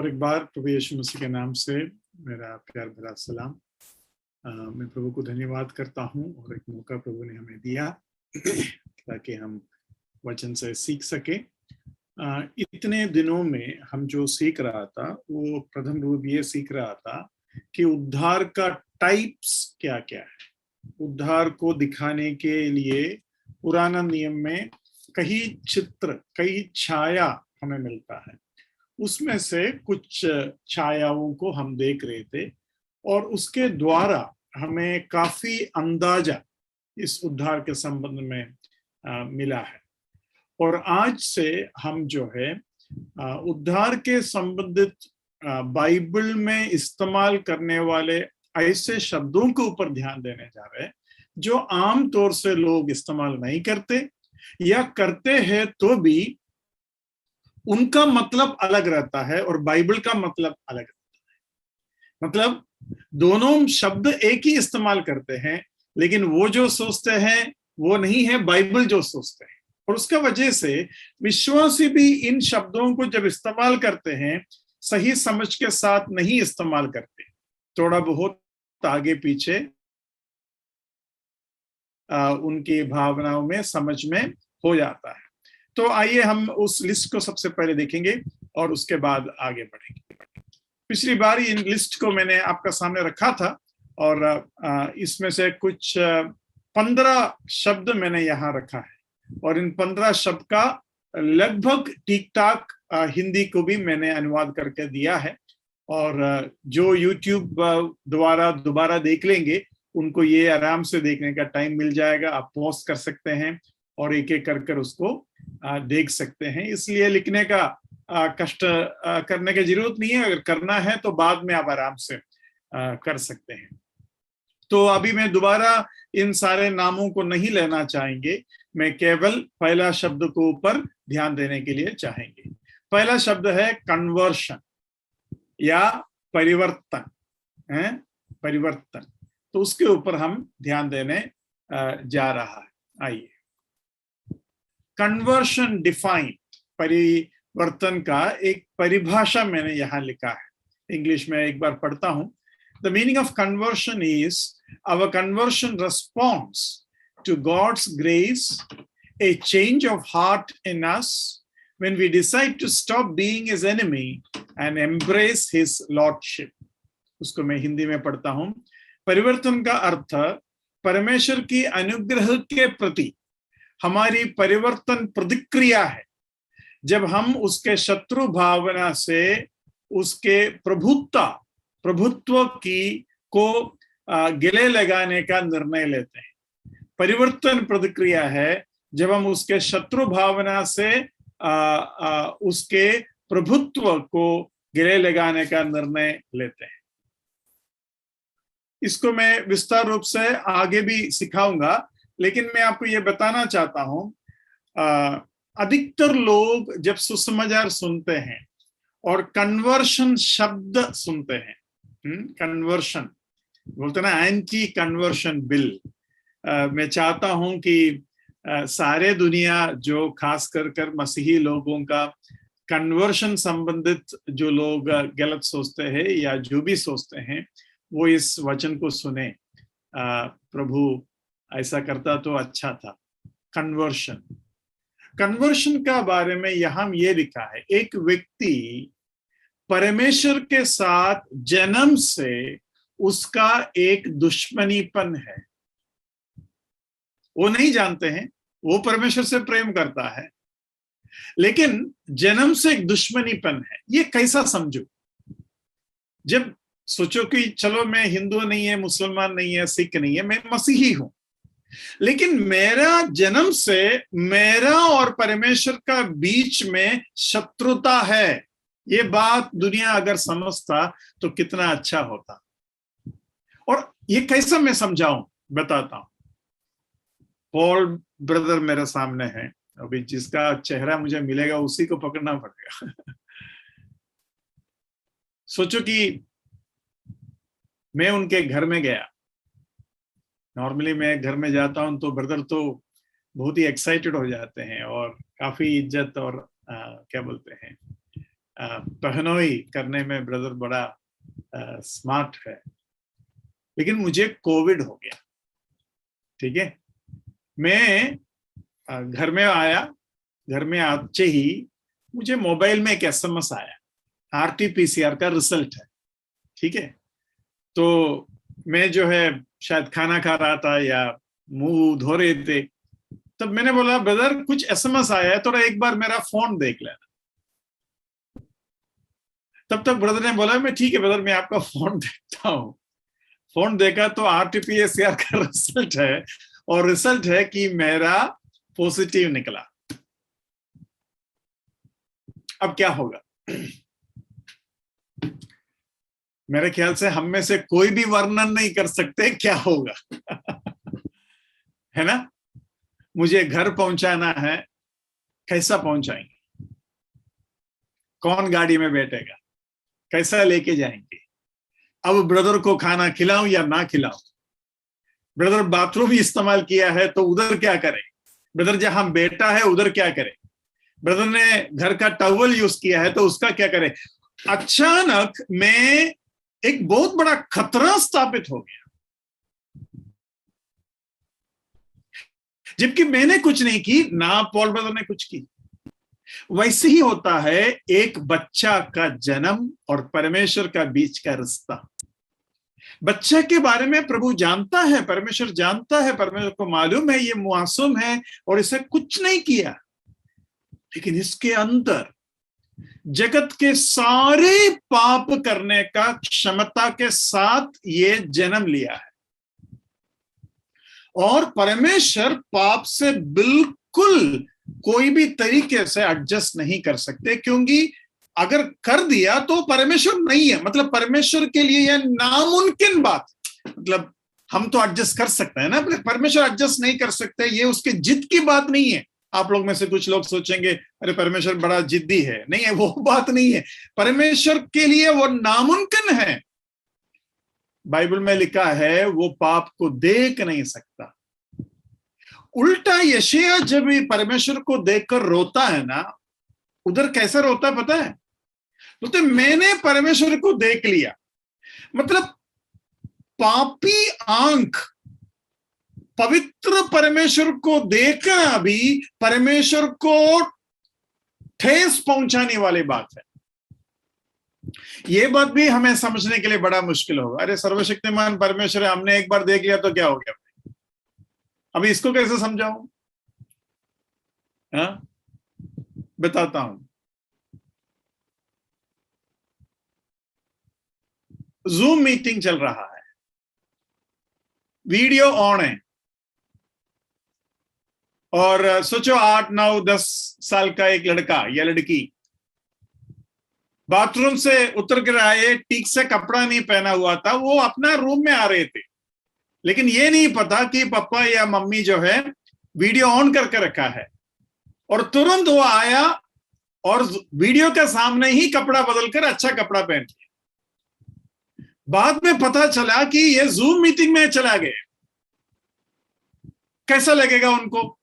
और एक बार प्रभु यीशु मसीह के नाम से मेरा प्यार भरा सलाम। मैं प्रभु को धन्यवाद करता हूं और एक मौका प्रभु ने हमें दिया ताकि हम वचन से सीख सके। इतने दिनों में हम जो सीख रहा था वो प्रथम रूप ये सीख रहा था कि उद्धार का टाइप्स क्या क्या है। उद्धार को दिखाने के लिए पुराना नियम में कई चित्र, कई छाया हमें मिलता है। उसमें से कुछ छायाओं को हम देख रहे थे और उसके द्वारा हमें काफी अंदाजा इस उद्धार के संबंध में मिला है। और आज से हम जो है उद्धार के संबंधित बाइबल में इस्तेमाल करने वाले ऐसे शब्दों के ऊपर ध्यान देने जा रहे हैं जो आम तौर से लोग इस्तेमाल नहीं करते या करते हैं तो भी उनका मतलब अलग रहता है और बाइबल का मतलब अलग रहता है। मतलब दोनों शब्द एक ही इस्तेमाल करते हैं लेकिन वो जो सोचते हैं वो नहीं है बाइबल जो सोचते हैं। और उसका वजह से विश्वासी भी इन शब्दों को जब इस्तेमाल करते हैं सही समझ के साथ नहीं इस्तेमाल करते, थोड़ा बहुत आगे पीछे उनकी भावनाओं में समझ में हो जाता है। तो आइए हम उस लिस्ट को सबसे पहले देखेंगे और उसके बाद आगे बढ़ेंगे। पिछली बार इन लिस्ट को मैंने आपका सामने रखा था और इसमें से कुछ 15 शब्द मैंने यहाँ रखा है और इन 15 शब्द का लगभग ठीक ठाक हिंदी को भी मैंने अनुवाद करके दिया है। और जो YouTube द्वारा दोबारा देख लेंगे उनको ये आराम से देखने का टाइम मिल जाएगा। आप पॉज कर सकते हैं और एक एक कर उसको देख सकते हैं। इसलिए लिखने का कष्ट करने की जरूरत नहीं है। अगर करना है तो बाद में आप आराम से कर सकते हैं। तो अभी मैं दोबारा इन सारे नामों को नहीं लेना चाहेंगे, मैं केवल पहला शब्द को ऊपर ध्यान देने के लिए चाहेंगे। पहला शब्द है कन्वर्शन या परिवर्तन है, परिवर्तन। तो उसके ऊपर हम ध्यान देने जा रहा है। आइए, कन्वर्शन डिफाइन, परिवर्तन का एक परिभाषा मैंने यहां लिखा है। इंग्लिश में एक बार पढ़ता हूं। The meaning of conversion is our conversion response to God's grace, a change of heart in us when we decide to stop being his enemy and embrace his lordship. उसको मैं हिंदी में पढ़ता हूं। परिवर्तन का अर्थ परमेश्वर की अनुग्रह के प्रति हमारी परिवर्तन प्रतिक्रिया है जब हम उसके शत्रु भावना से उसके प्रभुत्व की को गले लगाने का निर्णय लेते हैं। परिवर्तन प्रतिक्रिया है जब हम उसके शत्रु भावना से उसके प्रभुत्व को गले लगाने का निर्णय लेते हैं। इसको मैं विस्तार रूप से आगे भी सिखाऊंगा, लेकिन मैं आपको ये बताना चाहता हूं, अधिकतर लोग जब सुसमाचार सुनते हैं और कन्वर्शन शब्द सुनते हैं, कन्वर्शन बोलते ना, एंटी कन्वर्शन बिल। मैं चाहता हूं कि सारे दुनिया जो खास कर मसीही लोगों का कन्वर्शन संबंधित जो लोग गलत सोचते हैं या जो भी सोचते हैं वो इस वचन को सुने। प्रभु ऐसा करता तो अच्छा था। कन्वर्शन, कन्वर्शन का बारे में यहाँ ये लिखा है, एक व्यक्ति परमेश्वर के साथ जन्म से उसका एक दुश्मनीपन है। वो नहीं जानते हैं, वो परमेश्वर से प्रेम करता है लेकिन जन्म से एक दुश्मनीपन है। ये कैसा समझो? जब सोचो कि चलो मैं हिंदू नहीं है, मुसलमान नहीं है, सिख नहीं है, मैं मसीही हूं, लेकिन मेरा जन्म से मेरा और परमेश्वर का बीच में शत्रुता है। ये बात दुनिया अगर समझता तो कितना अच्छा होता। और ये कैसा मैं समझाऊं, बताता हूं। पॉल ब्रदर मेरे सामने है अभी, जिसका चेहरा मुझे मिलेगा उसी को पकड़ना पड़ेगा। सोचो कि मैं उनके घर में गया। नॉर्मली मैं घर में जाता हूं तो ब्रदर तो बहुत ही एक्साइटेड हो जाते हैं और काफी इज्जत और क्या बोलते हैं, पहनोई करने में ब्रदर बड़ा स्मार्ट है, लेकिन मुझे कोविड हो गया। ठीक है, मैं घर में आया, घर में आते ही मुझे मोबाइल में एक एसएमएस आया, आरटीपीसीआर का रिजल्ट है। ठीक है, तो मैं जो है शायद खाना खा रहा था या मुंह धो रहे थे, तब मैंने बोला ब्रदर कुछ एसएमएस आया है, थोड़ा एक बार मेरा फोन देख लेना। तब तक ब्रदर ने बोला मैं ठीक है ब्रदर, मैं आपका फोन देखता हूँ। फोन देखा तो आरटीपीसीआर का रिजल्ट है, और रिजल्ट है कि मेरा पॉजिटिव निकला। अब क्या होगा? मेरे ख्याल से हम में से कोई भी वर्णन नहीं कर सकते क्या होगा। है ना? मुझे घर पहुंचाना है, कैसा पहुंचाएंगे? कौन गाड़ी में बैठेगा? कैसा लेके जाएंगे? अब ब्रदर को खाना खिलाऊं या ना खिलाऊं? ब्रदर बाथरूम इस्तेमाल किया है तो उधर क्या करें? ब्रदर जहां बैठा है उधर क्या करें? ब्रदर ने घर का टॉवल यूज किया है तो उसका क्या करें? अचानक में एक बहुत बड़ा खतरा स्थापित हो गया, जबकि मैंने कुछ नहीं की, ना पॉल ब्रदर ने कुछ की। वैसे ही होता है एक बच्चा का जन्म और परमेश्वर का बीच का रिश्ता। बच्चे के बारे में प्रभु जानता है, परमेश्वर जानता है, परमेश्वर को मालूम है ये मासूम है और इसे कुछ नहीं किया, लेकिन इसके अंदर जगत के सारे पाप करने का क्षमता के साथ ये जन्म लिया है। और परमेश्वर पाप से बिल्कुल कोई भी तरीके से एडजस्ट नहीं कर सकते, क्योंकि अगर कर दिया तो परमेश्वर नहीं है। मतलब परमेश्वर के लिए यह नामुमकिन बात। मतलब हम तो एडजस्ट कर सकते हैं ना, परमेश्वर एडजस्ट नहीं कर सकते, ये उसके जिद की बात नहीं है। आप लोग में से कुछ लोग सोचेंगे अरे परमेश्वर बड़ा जिद्दी है, नहीं है, वो बात नहीं है। परमेश्वर के लिए वो नामुमकिन है। बाइबल में लिखा है वो पाप को देख नहीं सकता। उल्टा यशायाह जब परमेश्वर को देखकर रोता है ना, उधर कैसा रोता है पता है? बोलते मैंने परमेश्वर को देख लिया। मतलब पापी आंख पवित्र परमेश्वर को देखना भी परमेश्वर को ठेस पहुंचाने वाली बात है। यह बात भी हमें समझने के लिए बड़ा मुश्किल होगा। अरे सर्वशक्तिमान परमेश्वर है, हमने एक बार देख लिया तो क्या हो गया? अभी इसको कैसे समझाऊं? हाँ, बताता हूं। जूम मीटिंग चल रहा है, वीडियो ऑन है, और सोचो 8, 9, 10 साल का एक लड़का या लड़की बाथरूम से उतर कर आए, ठीक से कपड़ा नहीं पहना हुआ था, वो अपना रूम में आ रहे थे, लेकिन ये नहीं पता कि पापा या मम्मी जो है वीडियो ऑन करके रखा है, और तुरंत वो आया और वीडियो के सामने ही कपड़ा बदलकर अच्छा कपड़ा पहन लिया। बाद में पता चला कि ये जूम मीटिंग में चला गया। कैसा लगेगा उनको?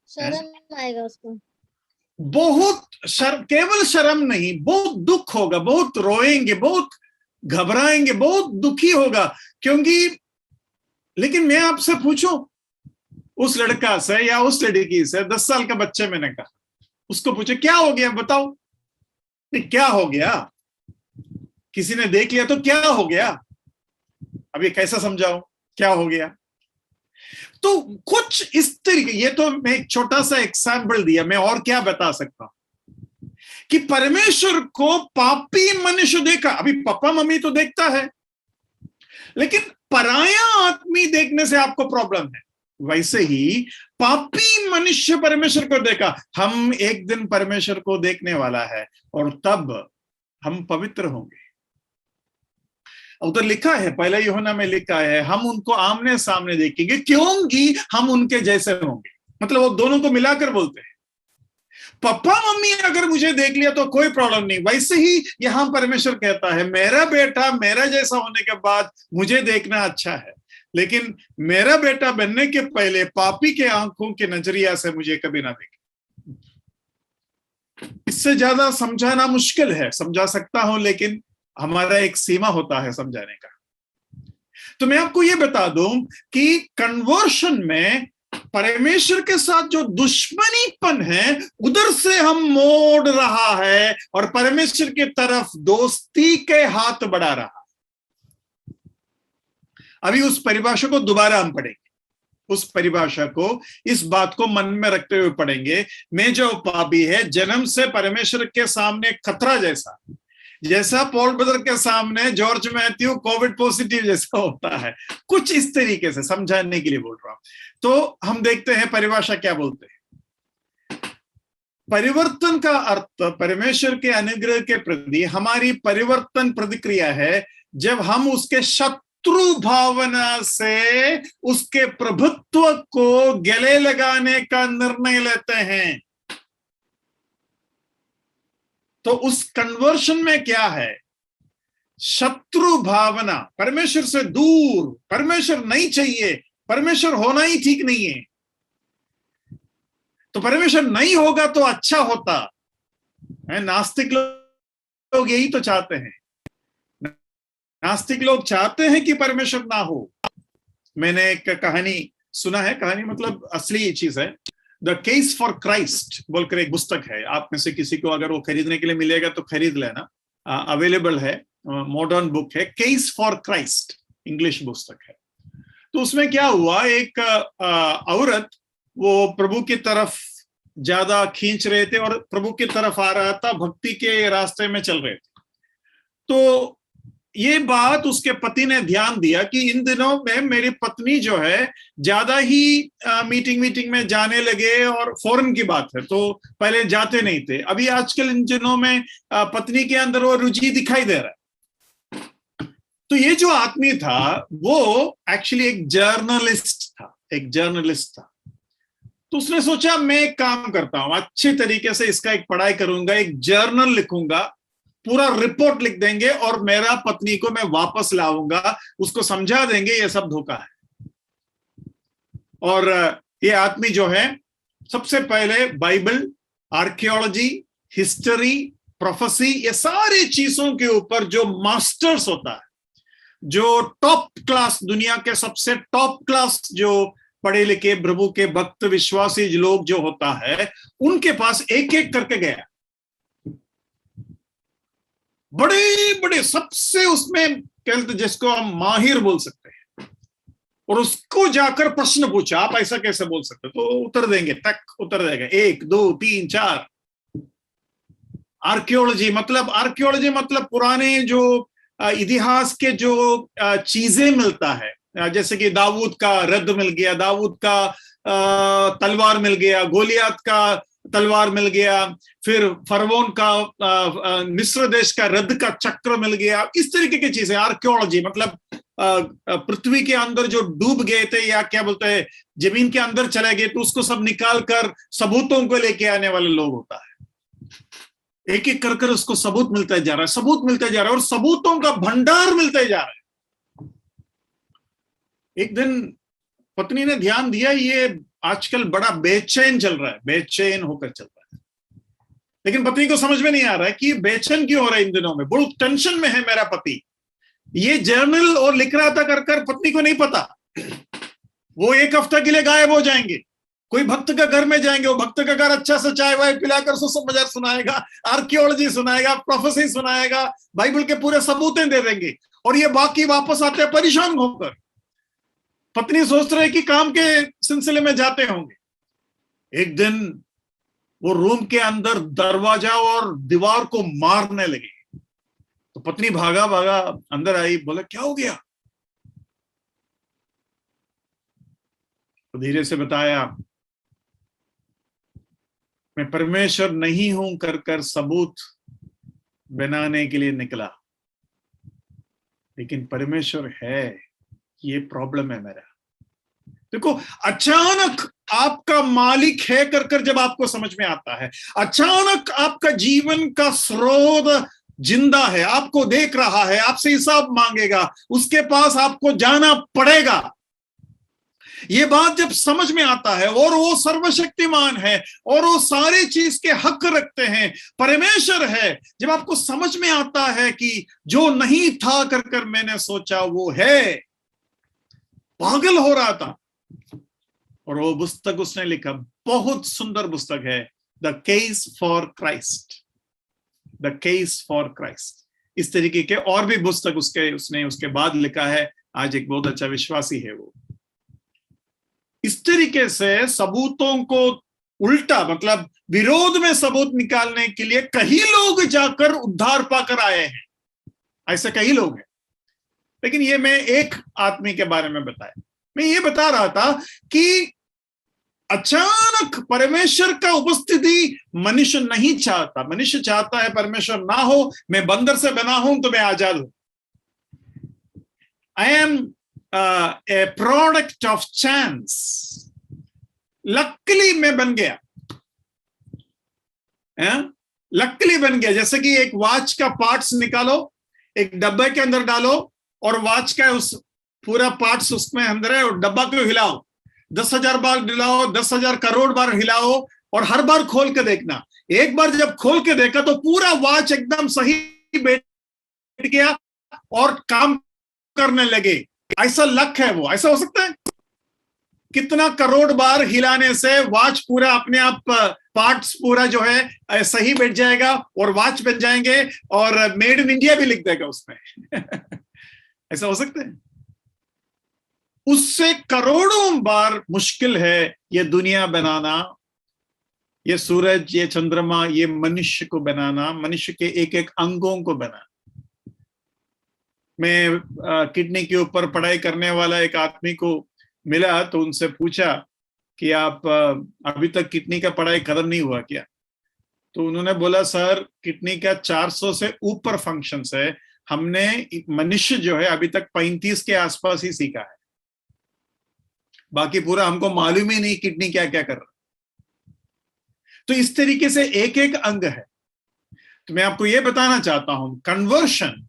शर्म आएगा उसको। बहुत केवल शर्म नहीं, बहुत दुख होगा, बहुत रोएंगे, बहुत घबराएंगे, बहुत दुखी होगा। क्योंकि लेकिन मैं आपसे पूछूं, उस लड़का से या उस लड़की से, 10 साल का बच्चे, मैंने कहा उसको पूछे क्या हो गया, बताओ क्या हो गया? किसी ने देख लिया तो क्या हो गया? अभी कैसा समझाओ क्या हो गया? तो कुछ इस तरीके, ये तो मैं एक छोटा सा एग्जाम्पल दिया, मैं और क्या बता सकता हूं कि परमेश्वर को पापी मनुष्य देखा। अभी पापा मम्मी तो देखता है, लेकिन पराया आदमी देखने से आपको प्रॉब्लम है। वैसे ही पापी मनुष्य परमेश्वर को देखा। हम एक दिन परमेश्वर को देखने वाला है, और तब हम पवित्र होंगे। उधर लिखा है, पहला यूहन्ना में लिखा है, हम उनको आमने सामने देखेंगे क्योंकि हम उनके जैसे होंगे। मतलब वो दोनों को मिलाकर बोलते हैं। पापा मम्मी अगर मुझे देख लिया तो कोई प्रॉब्लम नहीं। वैसे ही यहां परमेश्वर कहता है मेरा बेटा मेरा जैसा होने के बाद मुझे देखना अच्छा है, लेकिन मेरा बेटा बनने के पहले पापी के आंखों के नजरिया से मुझे कभी ना देखे। इससे ज्यादा समझाना मुश्किल है, समझा सकता हूं लेकिन हमारा एक सीमा होता है समझाने का। तो मैं आपको यह बता दूं कि कन्वर्शन में परमेश्वर के साथ जो दुश्मनीपन है उधर से हम मोड़ रहा है और परमेश्वर की तरफ दोस्ती के हाथ बढ़ा रहा। अभी उस परिभाषा को दोबारा हम पढ़ेंगे, उस परिभाषा को, इस बात को मन में रखते हुए पढ़ेंगे। मैं जो पापी है, जन्म से परमेश्वर के सामने खतरा जैसा पॉल ब्रदर के सामने जॉर्ज मैथ्यू कोविड पॉजिटिव जैसा होता है, कुछ इस तरीके से समझाने के लिए बोल रहा हूं। तो हम देखते हैं परिभाषा क्या बोलते हैं। परिवर्तन का अर्थ परमेश्वर के अनुग्रह के प्रति हमारी परिवर्तन प्रतिक्रिया है जब हम उसके शत्रु भावना से उसके प्रभुत्व को गले लगाने का निर्णय लेते हैं। तो उस कन्वर्शन में क्या है? शत्रु भावना, परमेश्वर से दूर, परमेश्वर नहीं चाहिए, परमेश्वर होना ही ठीक नहीं है। तो परमेश्वर नहीं होगा तो अच्छा होता है। नास्तिक लोग यही तो चाहते हैं। नास्तिक लोग चाहते हैं कि परमेश्वर ना हो। मैंने एक कहानी सुना है, कहानी मतलब असली चीज है, द केस फॉर क्राइस्ट बोलकर एक पुस्तक है। आप में से किसी को अगर वो खरीदने के लिए मिलेगा तो खरीद लेना, अवेलेबल है, मॉडर्न बुक है, केस फॉर क्राइस्ट, इंग्लिश पुस्तक है। तो उसमें क्या हुआ, एक औरत वो प्रभु की तरफ ज्यादा खींच रहे थे और प्रभु की तरफ आ रहा था, भक्ति के रास्ते में चल रहे थे। तो ये बात उसके पति ने ध्यान दिया कि इन दिनों में मेरी पत्नी जो है ज्यादा ही मीटिंग में जाने लगे, और फॉरेन की बात है, तो पहले जाते नहीं थे, अभी आजकल इन दिनों में पत्नी के अंदर वो रुचि दिखाई दे रहा है। तो ये जो आदमी था वो एक्चुअली एक जर्नलिस्ट था। तो उसने सोचा मैं एक काम करता हूं, अच्छे तरीके से इसका एक पढ़ाई करूंगा, एक जर्नल लिखूंगा, पूरा रिपोर्ट लिख देंगे और मेरा पत्नी को मैं वापस लाऊंगा, उसको समझा देंगे ये सब धोखा है। और ये आदमी जो है सबसे पहले बाइबल, आर्कियोलॉजी, हिस्ट्री, प्रोफेसी, ये सारी चीजों के ऊपर जो मास्टर्स होता है, जो टॉप क्लास, दुनिया के सबसे टॉप क्लास जो पढ़े लिखे प्रभु के भक्त विश्वासी लोग जो होता है, उनके पास एक एक करके गया। बड़े बड़े सबसे उसमें कहते जिसको हम माहिर बोल सकते हैं, और उसको जाकर प्रश्न पूछा, आप ऐसा कैसे बोल सकते, तो उत्तर देंगे, तक उत्तर देगा 1 2 3 4। आर्कियोलॉजी मतलब पुराने जो इतिहास के जो चीजें मिलता है, जैसे कि दाऊद का रथ मिल गया, दाऊद का तलवार मिल गया, गोलियात का तलवार मिल गया, फिर फरवोन का मिस्र देश का रथ का चक्र मिल गया, इस तरीके की चीजें। आर्कियोलॉजी मतलब पृथ्वी के अंदर जो डूब गए थे या क्या बोलते हैं जमीन के अंदर चले गए, तो उसको सब निकाल कर सबूतों को लेके आने वाले लोग होता है। एक एक कर उसको सबूत मिलता जा रहा है, सबूत मिलता जा रहा है, और सबूतों का भंडार मिलता जा रहा है। एक दिन पत्नी ने ध्यान दिया, ये आजकल बड़ा बेचैन चल रहा है, बेचैन होकर चल रहा है। लेकिन पत्नी को समझ में नहीं आ रहा है कि बेचैन क्यों हो रहा है इन दिनों में, बहुत टेंशन में है मेरा पति। ये जर्नल और लिख रहा था कर पत्नी को नहीं पता, वो 1 हफ्ता के लिए गायब हो जाएंगे, कोई भक्त का घर में जाएंगे, वो भक्त का घर अच्छा सा चाय वाय पिलाकर सुसमाचार सुनाएगा, आर्कियोलॉजी सुनाएगा, प्रोफेसी सुनाएगा, बाइबल के पूरे सबूतें दे देंगे, और ये बाकी वापस आते हैं परेशान होकर। पत्नी सोच रहे कि काम के सिलसिले में जाते होंगे। एक दिन वो रूम के अंदर दरवाजा और दीवार को मारने लगे, तो पत्नी भागा अंदर आई, बोला क्या हो गया? तो धीरे से बताया, मैं परमेश्वर नहीं हूं कर सबूत बनाने के लिए निकला, लेकिन परमेश्वर है, ये प्रॉब्लम है मेरा। देखो, अचानक आपका मालिक है कर जब आपको समझ में आता है, अचानक आपका जीवन का स्रोत जिंदा है, आपको देख रहा है, आपसे हिसाब मांगेगा, उसके पास आपको जाना पड़ेगा। ये बात जब समझ में आता है, और वो सर्वशक्तिमान है और वो सारी चीज के हक रखते हैं, परमेश्वर है, जब आपको समझ में आता है कि जो नहीं था कर कर मैंने सोचा वो है, पागल हो रहा था। और वो पुस्तक उसने लिखा, बहुत सुंदर पुस्तक है, the case for Christ, the case for Christ. इस तरीके के और भी पुस्तक उसने उसके बाद लिखा है। आज एक बहुत अच्छा विश्वासी है वो। इस तरीके से सबूतों को उल्टा, मतलब विरोध में सबूत निकालने के लिए कई लोग जाकर उद्धार पाकर आए हैं, ऐसे कई लोग हैं। लेकिन ये मैं एक आदमी के बारे में बताया। मैं ये बता रहा था कि अचानक परमेश्वर का उपस्थिति मनुष्य नहीं चाहता। मनुष्य चाहता है परमेश्वर ना हो, मैं बंदर से बना हूं तो मैं आजाद हूं। I am a product of chance. Luckily मैं बन गया, लकीली बन गया। जैसे कि एक वॉच का पार्ट्स निकालो, एक डब्बे के अंदर डालो, और वॉच का उस पूरा पार्ट्स उसमें अंदर है, और डब्बा को हिलाओ, 10,000 बार हिलाओ, 10,000 करोड़ बार हिलाओ, और हर बार खोल के देखना। एक बार जब खोल के देखा तो पूरा वॉच एकदम सही बैठ गया और काम करने लगे। ऐसा लक है वो, ऐसा हो सकता है? कितना करोड़ बार हिलाने से वॉच पूरा अपने आप पार्ट्स पूरा जो है सही बैठ जाएगा और वॉच बन जाएंगे, और मेड इन इंडिया भी लिख देगा उसमें। ऐसा हो सकता है? उससे करोड़ों बार मुश्किल है ये दुनिया बनाना, ये सूरज, ये चंद्रमा, ये मनुष्य को बनाना, मनुष्य के एक एक अंगों को बनाना। मैं किडनी के ऊपर पढ़ाई करने वाला एक आदमी को मिला, तो उनसे पूछा कि आप अभी तक किडनी का पढ़ाई खत्म नहीं हुआ क्या? तो उन्होंने बोला, सर किडनी का 400 से ऊपर फंक्शंस है, हमने मनुष्य जो है अभी तक 35 के आसपास ही सीखा है, बाकी पूरा हमको मालूम ही नहीं किडनी क्या क्या कर रहा। तो इस तरीके से एक एक अंग है। तो मैं आपको यह बताना चाहता हूं, conversion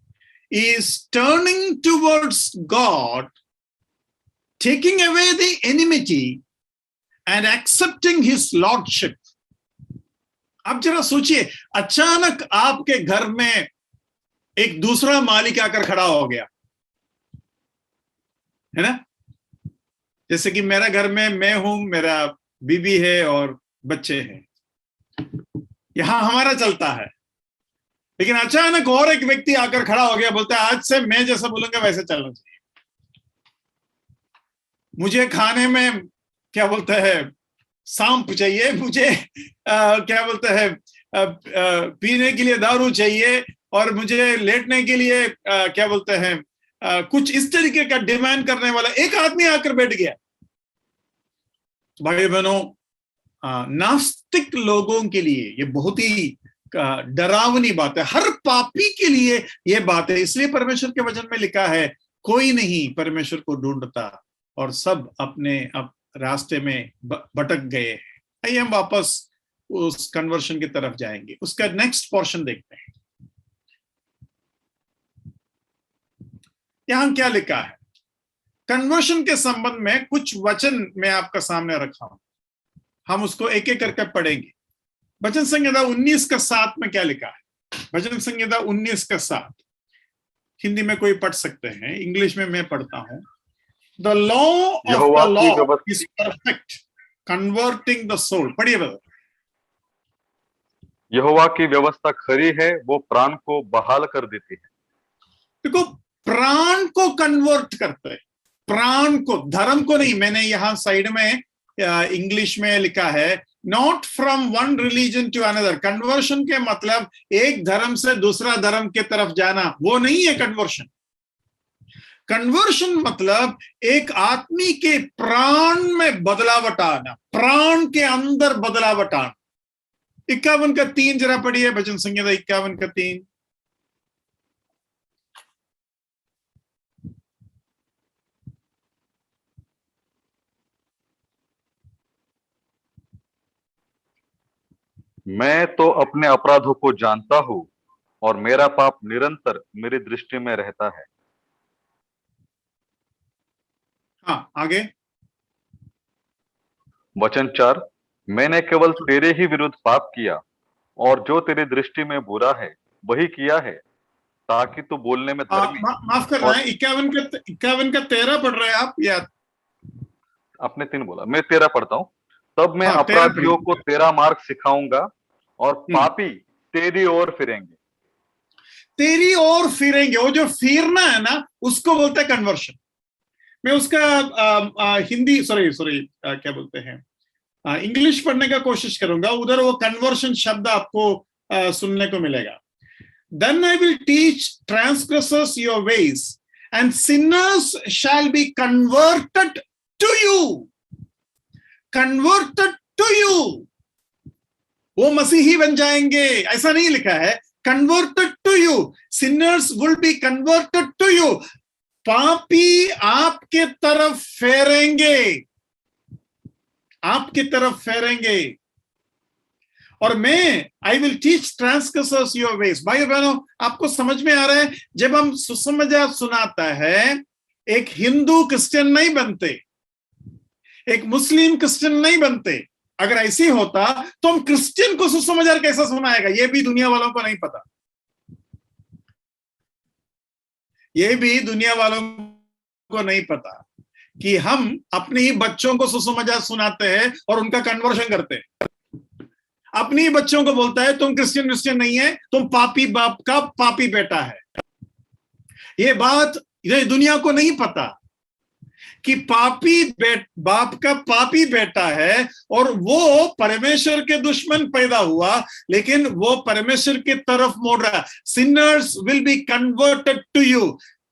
is turning towards God, taking away the enmity and accepting his lordship. आप जरा सोचिए, अचानक आपके घर में एक दूसरा मालिक आकर खड़ा हो गया, है ना? जैसे कि मेरा घर में मैं हूं, मेरा बीबी है और बच्चे हैं, यहां हमारा चलता है। लेकिन अचानक और एक व्यक्ति आकर खड़ा हो गया, बोलता है आज से मैं जैसा बोलूंगा वैसे चलना चाहिए। मुझे खाने में क्या बोलते हैं सांप चाहिए, मुझे क्या बोलते हैं पीने के लिए दारू चाहिए, और मुझे लेटने के लिए क्या बोलते हैं कुछ इस तरीके का डिमांड करने वाला एक आदमी आकर बैठ गया। भाई बहनों, नास्तिक लोगों के लिए ये बहुत ही डरावनी बात है, हर पापी के लिए यह बात है। इसलिए परमेश्वर के वचन में लिखा है, कोई नहीं परमेश्वर को ढूंढता और सब अपने रास्ते में भटक गए हैं। आइए हम वापस उस कन्वर्शन की तरफ जाएंगे, उसका नेक्स्ट पोर्शन देखते हैं। यहां क्या लिखा है कन्वर्शन के संबंध में? कुछ वचन मैं आपका सामने रखा हूं, हम उसको एक एक करके पढ़ेंगे। वचन संहिता 19:7 में क्या लिखा है? वचन संहिता 19:7 हिंदी में कोई पढ़ सकते हैं, इंग्लिश में मैं पढ़ता हूं। The law of the law is perfect, converting the soul. पढ़िए ब्रदर। यहोवा की व्यवस्था खरी है, वो प्राण को बहाल कर देती है। देखो, प्राण को कन्वर्ट करते हैं, प्राण को, धर्म को नहीं। मैंने यहां साइड में इंग्लिश में लिखा है, not from one religion to another. Conversion के मतलब एक धर्म से दूसरा धर्म की तरफ जाना, वो नहीं है कन्वर्शन। कन्वर्शन मतलब एक आदमी के प्राण में बदलावट आना, प्राण के अंदर बदलावट आना। 51:3 जरा पढ़िए, वचन संहिता 51:3। मैं तो अपने अपराधों को जानता हूं और मेरा पाप निरंतर मेरी दृष्टि में रहता है। हाँ, आगे। वचन 4, मैंने केवल तेरे ही विरुद्ध पाप किया और जो तेरी दृष्टि में बुरा है वही किया है, ताकि तू बोलने में धर्मी माफ करना है, 51 का 13 पढ़ रहे हैं आप या? आपने 3 बोला, मैं 13 पढ़ता हूं। तब मैं हाँ, 13 अपराधियों को पढ़िए। तेरा मार्ग सिखाऊंगा और पापी तेरी ओर फिरेंगे। तेरी ओर फिरेंगे, वो जो फिरना है ना, उसको बोलते हैं कन्वर्शन। मैं उसका हिंदी सॉरी क्या बोलते हैं, इंग्लिश पढ़ने का कोशिश करूंगा, उधर वो कन्वर्शन शब्द आपको सुनने को मिलेगा। Then I will teach transgressors your ways and sinners shall be converted to you. Converted to you. वो मसीही बन जाएंगे, ऐसा नहीं लिखा है। Converted to you. Sinners will be converted to you. पापी आपके तरफ फेरेंगे, आपकी तरफ फेरेंगे। और मैं I will teach transgressors your ways. भाई बहनों, आपको समझ में आ रहा है? जब हम सुसमाचार सुनाता है, एक हिंदू क्रिश्चियन नहीं बनते, एक मुस्लिम क्रिश्चियन नहीं बनते। अगर ऐसी होता तो हम क्रिश्चियन को सुसमाचार कैसा सुनाएगा, ये भी दुनिया वालों को नहीं पता। ये भी दुनिया वालों को नहीं पता कि हम अपने ही बच्चों को सुसमाचार सुनाते हैं और उनका कन्वर्शन करते हैं। अपनी बच्चों को बोलता है तुम क्रिश्चियन नहीं है, तुम पापी बाप का पापी बेटा है। ये बात ये दुनिया को नहीं पता कि पापी बाप का पापी बेटा है और वो परमेश्वर के दुश्मन पैदा हुआ, लेकिन वो परमेश्वर की तरफ मोड़ रहा है। Sinners will be converted to you.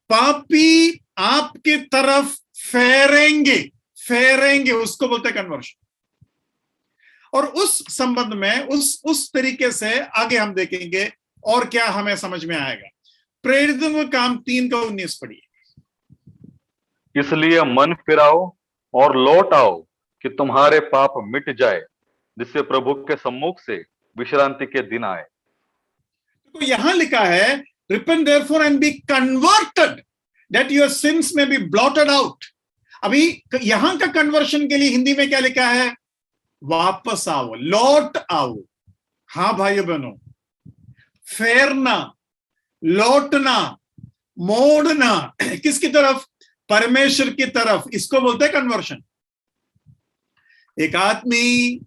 पापी आपकी तरफ फेरेंगे, फेरेंगे, उसको बोलते हैं कन्वर्शन। और उस संबंध में उस तरीके से आगे हम देखेंगे और क्या हमें समझ में आएगा। प्रेरितों का काम 3:19 पढ़िए। इसलिए मन फिराओ और लौट आओ कि तुम्हारे पाप मिट जाए, जिससे प्रभु के सम्मुख से विश्रांति के दिन आए। तो यहां लिखा है repent therefore and be converted that your sins may be blotted out। अभी यहां का कन्वर्शन के लिए हिंदी में क्या लिखा है? वापस आओ, लौट आओ। हाँ भाइयों बहनों, फेरना, लौटना, मोड़ना, किसकी तरफ? परमेश्वर की तरफ। इसको बोलते हैं कन्वर्शन। एक आदमी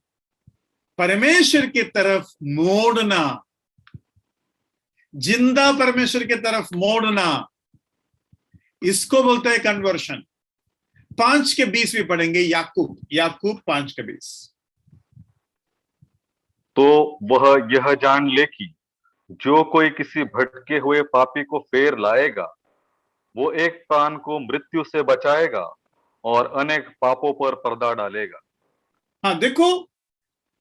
परमेश्वर की तरफ मोड़ना, जिंदा परमेश्वर की तरफ मोड़ना, इसको बोलते हैं कन्वर्शन। 5:20 भी पढ़ेंगे। याकूब 5:20। तो वह यह जान ले कि जो कोई किसी भटके हुए पापी को फेर लाएगा, वो एक प्राण को मृत्यु से बचाएगा और अनेक पापों पर पर्दा डालेगा। हाँ देखो,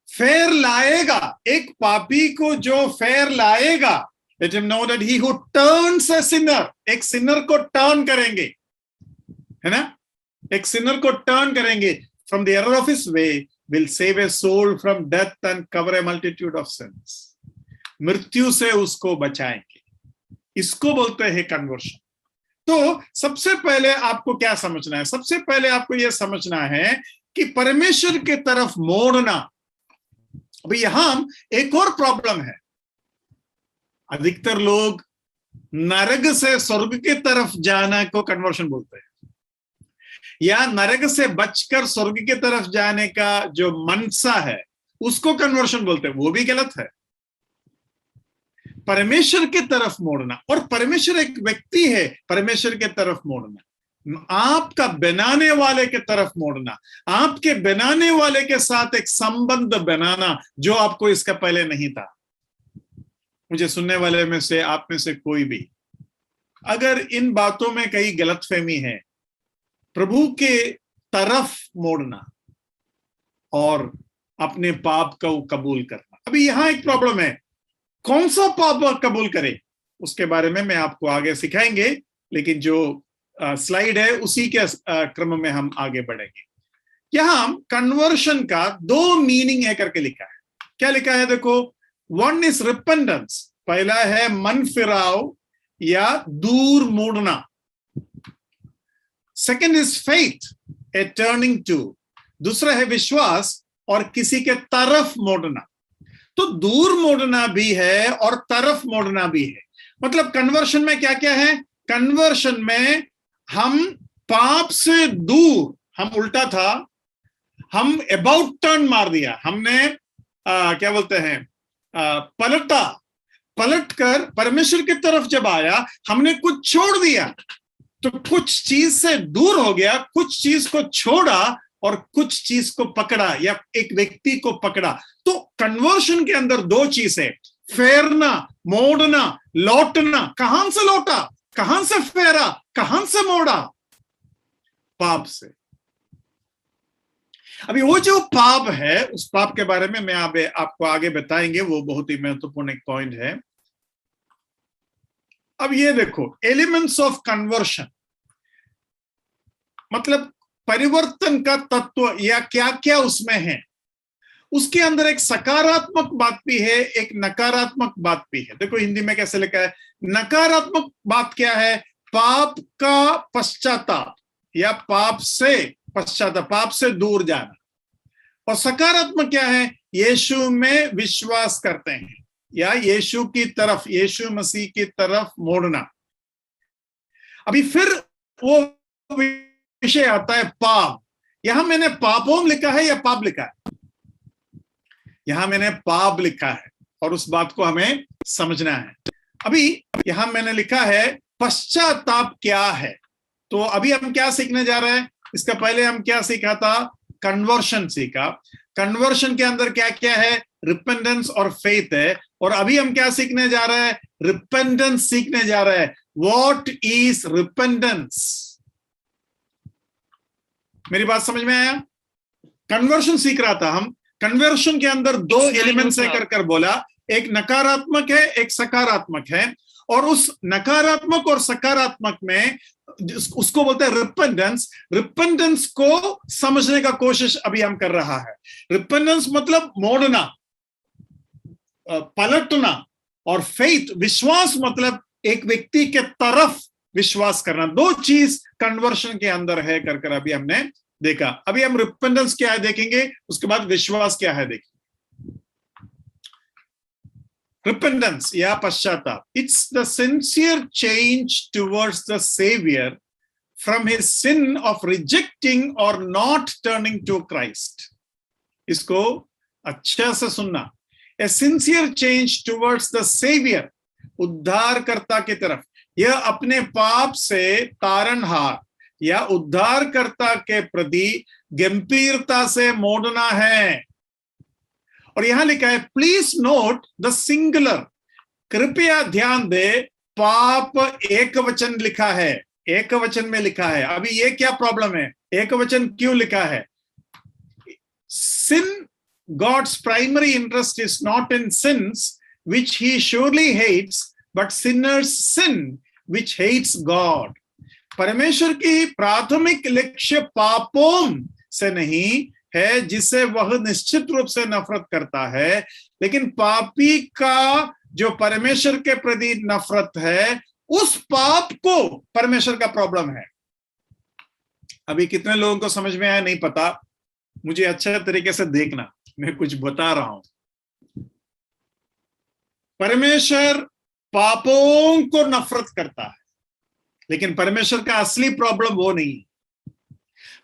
फेर लाएगा, एक पापी को जो फेर लाएगा। Let him know that he who turns a sinner, एक सिनर को टर्न करेंगे, है ना? एक सिनर को टर्न करेंगे from the error of his way, will save a soul from death and cover a multitude of sins। मृत्यु से उसको बचाएंगे, इसको बोलते हैं कन्वर्शन। तो सबसे पहले आपको क्या समझना है? सबसे पहले आपको यह समझना है कि परमेश्वर की तरफ मोड़ना। अभी यहां एक और प्रॉब्लम है। अधिकतर लोग नरक से स्वर्ग की तरफ जाना को कन्वर्शन बोलते हैं, या नरक से बचकर स्वर्ग की तरफ जाने का जो मनसा है उसको कन्वर्शन बोलते हैं। वो भी गलत है। परमेश्वर की तरफ मोड़ना, और परमेश्वर एक व्यक्ति है, परमेश्वर की तरफ मोड़ना, आपका बनाने वाले की तरफ मोड़ना, आपके बनाने वाले के साथ एक संबंध बनाना जो आपको इसका पहले नहीं था। मुझे सुनने वाले में से, आप में से कोई भी अगर इन बातों में कई गलतफहमी है, प्रभु के तरफ मोड़ना और अपने पाप को कबूल करना। अभी यहां एक प्रॉब्लम है, कौन सा पाप कबूल करें उसके बारे में मैं आपको आगे सिखाएंगे, लेकिन जो स्लाइड है उसी के क्रम में हम आगे बढ़ेंगे। यहां कन्वर्शन का 2 मीनिंग है करके लिखा है। क्या लिखा है देखो, 1 इज रिपेंटेंस, पहला है मन फिराओ या दूर मोड़ना। Second is faith, a turning to, दूसरा है विश्वास और किसी के तरफ मोड़ना। तो दूर मोड़ना भी है और तरफ मोड़ना भी है। मतलब कन्वर्शन में क्या क्या है? कन्वर्शन में हम पाप से दूर, हम उल्टा था, हम अबाउट टर्न मार दिया, हमने क्या बोलते हैं, पलटा, पलटकर परमेश्वर की तरफ जब आया, हमने कुछ छोड़ दिया, तो कुछ चीज से दूर हो गया, कुछ चीज को छोड़ा और कुछ चीज को पकड़ा या एक व्यक्ति को पकड़ा। तो कन्वर्शन के अंदर दो चीज है, फेरना, मोड़ना, लौटना। कहां से लौटा, कहां से फेरा, कहां से मोड़ा? पाप से। अभी वो जो पाप है, उस पाप के बारे में मैं आपको आगे बताएंगे, वो बहुत ही महत्वपूर्ण एक पॉइंट है। अब ये देखो, एलिमेंट्स ऑफ कन्वर्शन, मतलब परिवर्तन का तत्व या क्या क्या उसमें है। उसके अंदर एक सकारात्मक बात भी है, एक नकारात्मक बात भी है। देखो हिंदी में कैसे लिखा है, नकारात्मक बात क्या है? पाप का पश्चाताप या पाप से पश्चाताप, पाप से दूर जाना। और सकारात्मक क्या है? यीशु में विश्वास करते हैं या यीशु की तरफ, यीशु मसीह की तरफ मोड़ना। अभी फिर वो विषय आता है पाप। यहां मैंने पापों लिखा है या पाप लिखा है? यहां मैंने पाप लिखा है और उस बात को हमें समझना है। अभी यहां मैंने लिखा है पश्चाताप क्या है। तो अभी हम क्या सीखने जा रहे हैं? इसका पहले हम क्या सीखा था? कन्वर्शन सीखा। कन्वर्शन के अंदर क्या क्या है? रिपेंडेंस और फेथ है। और अभी हम क्या सीखने जा रहे हैं? रिपेंडेंस सीखने जा रहे हैं। What is repentance? मेरी बात समझ में आया? कन्वर्शन सीख रहा था हम। कन्वर्शन के अंदर दो एलिमेंट्स है कर बोला, एक नकारात्मक है, एक सकारात्मक है। और उस नकारात्मक और सकारात्मक में उसको बोलते हैं रिपेंडेंस। रिपेंडेंस को समझने का कोशिश अभी हम कर रहा है। रिपेंडेंस मतलब मोड़ना, पलटना, और फेथ विश्वास मतलब एक व्यक्ति के तरफ विश्वास करना। दो चीज कन्वर्शन के अंदर है कर अभी हमने देखा। अभी हम रिपेंडेंस क्या है देखेंगे, उसके बाद विश्वास क्या है देखेंगे। Repentance या पश्चाताप, it's the sincere change towards the Savior from his sin of rejecting or not turning to Christ. इसको अच्छा से सुनना। A sincere change towards the Savior, उद्धारकर्ता की तरफ। यह अपने पाप से तारणहार या उद्धारकर्ता के प्रति गंभीरता से मोड़ना है। और यहां लिखा है, प्लीज नोट द सिंगुलर, कृपया ध्यान दे, पाप एक वचन लिखा है, एक वचन में लिखा है। अभी ये क्या प्रॉब्लम है? एक वचन क्यों लिखा है? sin, God's primary interest is not in sins which he surely hates, but sinners sin which hates God. परमेश्वर की प्राथमिक लक्ष्य पापों से नहीं है जिसे वह निश्चित रूप से नफरत करता है, लेकिन पापी का जो परमेश्वर के प्रति नफरत है, उस पाप को परमेश्वर का प्रॉब्लम है। अभी कितने लोगों को समझ में आया नहीं पता, मुझे अच्छे तरीके से देखना, मैं कुछ बता रहा हूं। परमेश्वर पापों को नफरत करता है, लेकिन परमेश्वर का असली प्रॉब्लम वो नहीं है।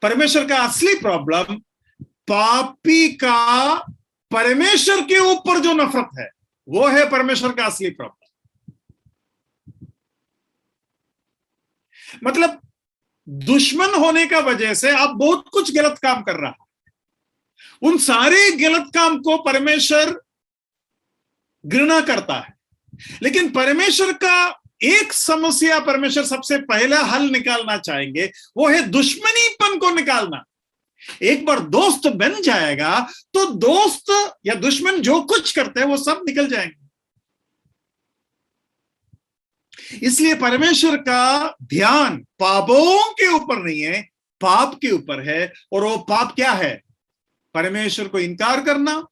परमेश्वर का असली प्रॉब्लम पापी का परमेश्वर के ऊपर जो नफरत है, वो है परमेश्वर का असली प्रॉब्लम। मतलब दुश्मन होने का वजह से आप बहुत कुछ गलत काम कर रहा है, उन सारे गलत काम को परमेश्वर घृणा करता है। लेकिन परमेश्वर का एक समस्या परमेश्वर सबसे पहला हल निकालना चाहेंगे, वो है दुश्मनीपन को निकालना। एक बार दोस्त बन जाएगा तो दोस्त या दुश्मन जो कुछ करते हैं वो सब निकल जाएंगे। इसलिए परमेश्वर का ध्यान पापों के ऊपर नहीं है, पाप के ऊपर है। और वो पाप क्या है? परमेश्वर को इनकार करना,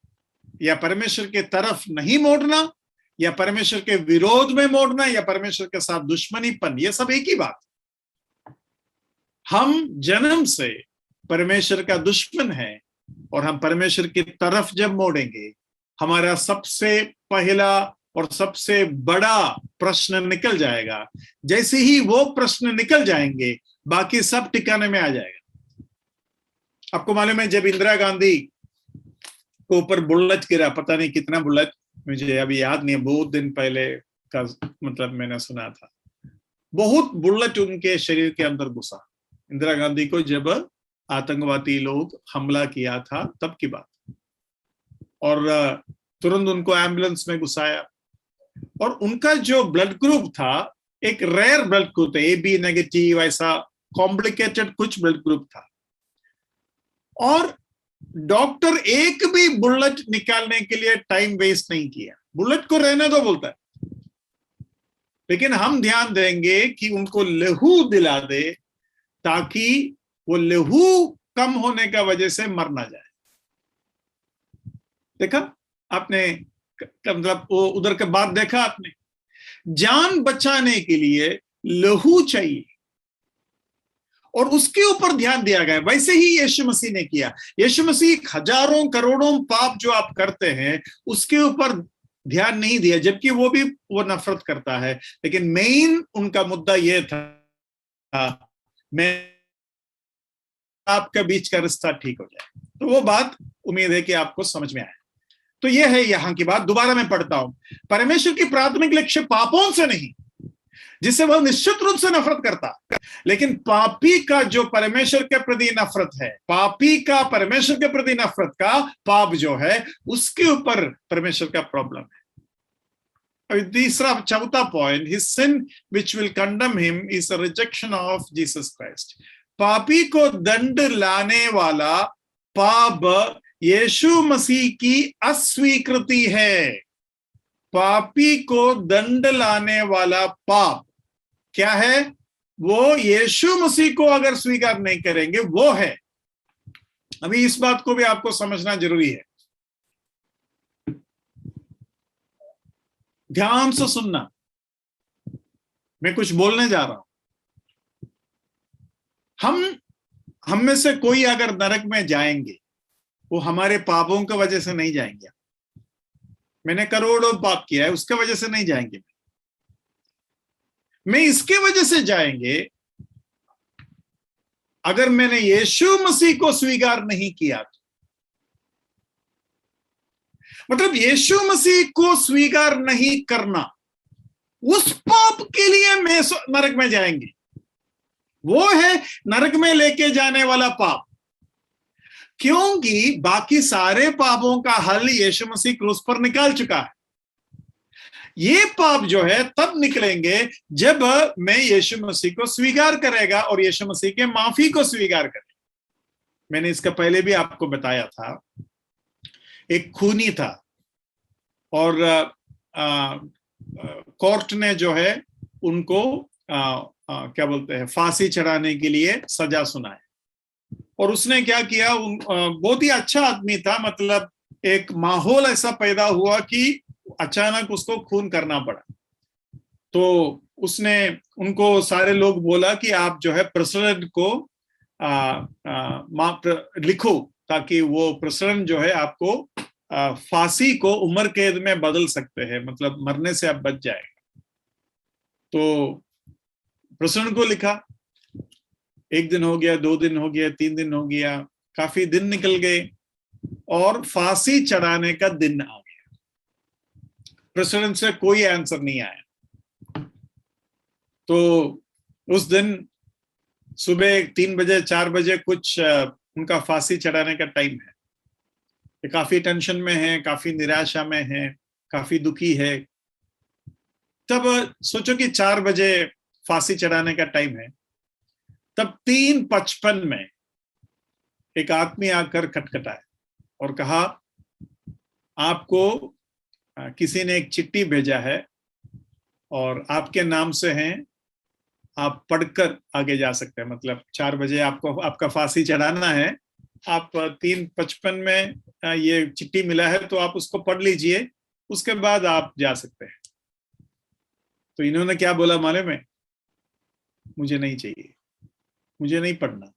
या परमेश्वर के तरफ नहीं मोड़ना, या परमेश्वर के विरोध में मोड़ना, या परमेश्वर के साथ दुश्मनीपन। ये सब एक ही बात। हम जन्म से परमेश्वर का दुश्मन है और हम परमेश्वर की तरफ जब मोड़ेंगे, हमारा सबसे पहला और सबसे बड़ा प्रश्न निकल जाएगा। जैसे ही वो प्रश्न निकल जाएंगे, बाकी सब ठिकाने में आ जाएगा। आपको मालूम है, जब इंदिरा गांधी को ऊपर बुलेट गिरा, पता नहीं कितना बुलेट, मुझे अभी याद नहीं है, बहुत दिन पहले का मतलब मैंने सुना था, बहुत बुलेट उनके शरीर के अंदर घुसा। इंदिरा गांधी को जब आतंकवादी लोग हमला किया था तब की बात, और तुरंत उनको एम्बुलेंस में घुसाया। और उनका जो ब्लड ग्रुप था, एक रेयर ब्लड ग्रुप था, AB नेगेटिव, ऐसा कॉम्प्लिकेटेड कुछ ब्लड ग्रुप था। और डॉक्टर एक भी बुलेट निकालने के लिए टाइम वेस्ट नहीं किया, बुलेट को रहने दो बोलता है, लेकिन हम ध्यान देंगे कि उनको लहू दिला दे, ताकि वो लहू कम होने का वजह से मर ना जाए। देखा आपने, मतलब वो उधर के बाद देखा आपने, जान बचाने के लिए लहू चाहिए और उसके ऊपर ध्यान दिया गया। वैसे ही यीशु मसीह ने किया। यीशु मसीह हजारों करोड़ों पाप जो आप करते हैं उसके ऊपर ध्यान नहीं दिया, जबकि वो नफरत करता है। लेकिन मेन उनका मुद्दा यह था, मैं आपके बीच का रिश्ता ठीक हो जाए। तो वो बात उम्मीद है कि आपको समझ में आए। तो यह है यहां की बात। दोबारा मैं पढ़ता हूं, परमेश्वर की प्राथमिक लक्ष्य पापों से नहीं, जिससे वह निश्चित रूप से नफरत करता, लेकिन पापी का जो परमेश्वर के प्रति नफरत है, पापी का परमेश्वर के प्रति नफरत का पाप जो है, उसके ऊपर परमेश्वर का प्रॉब्लम है। तीसरा चौथा point, his sin which will condemn him is a rejection of Jesus Christ. पापी को दंड लाने वाला पाप यीशु मसीह की अस्वीकृति है। पापी को दंड लाने वाला पाप क्या है? वो यीशु मसीह को अगर स्वीकार नहीं करेंगे, वो है। अभी इस बात को भी आपको समझना जरूरी है, ध्यान से सुनना, मैं कुछ बोलने जा रहा हूं। हम में से कोई अगर नरक में जाएंगे, वो हमारे पापों की वजह से नहीं जाएंगे। मैंने करोड़ों पाप किया है, उसके वजह से नहीं जाएंगे। मैं इसके वजह से जाएंगे अगर मैंने यीशु मसीह को स्वीकार नहीं किया तो। मतलब यीशु मसीह को स्वीकार नहीं करना, उस पाप के लिए मैं नरक में जाएंगे। वो है नरक में लेके जाने वाला पाप, क्योंकि बाकी सारे पापों का हल यीशु मसीह क्रूस पर निकाल चुका है। ये पाप जो है तब निकलेंगे जब मैं यीशु मसीह को स्वीकार करेगा और यीशु मसीह के माफी को स्वीकार करेगा। मैंने इसका पहले भी आपको बताया था, एक खूनी था और कोर्ट ने जो है उनको क्या बोलते हैं, फांसी चढ़ाने के लिए सजा सुनाए। और उसने क्या किया, बहुत ही अच्छा आदमी था, मतलब एक माहौल ऐसा पैदा हुआ कि अचानक उसको खून करना पड़ा। तो उसने उनको सारे लोग बोला कि आप जो है प्रेसिडेंट को लिखो, ताकि वो प्रेसिडेंट जो है आपको फांसी को उम्र कैद में बदल सकते हैं, मतलब मरने से आप बच जाएगा। तो प्रेसिडेंट को लिखा, 1 दिन हो गया, 2 दिन हो गया, 3 दिन हो गया, काफी दिन निकल गए और फांसी चढ़ाने का दिन आ गया। प्रेसिडेंट से कोई आंसर नहीं आया। तो उस दिन सुबह 3 बजे 4 बजे कुछ उनका फांसी चढ़ाने का टाइम है। काफी टेंशन में है, काफी निराशा में है, काफी दुखी है। तब सोचो कि 4 बजे फांसी चढ़ाने का टाइम है। तब 3:55 में एक आदमी आकर खटखटाया और कहा, आपको किसी ने एक चिट्ठी भेजा है और आपके नाम से हैं, आप पढ़कर आगे जा सकते हैं। मतलब 4 बजे आपको आपका फांसी चढ़ाना है, आप 3:55 में ये चिट्ठी मिला है, तो आप उसको पढ़ लीजिए, उसके बाद आप जा सकते हैं। तो इन्होंने क्या बोला मालूम है? मुझे नहीं चाहिए, मुझे नहीं पढ़ना।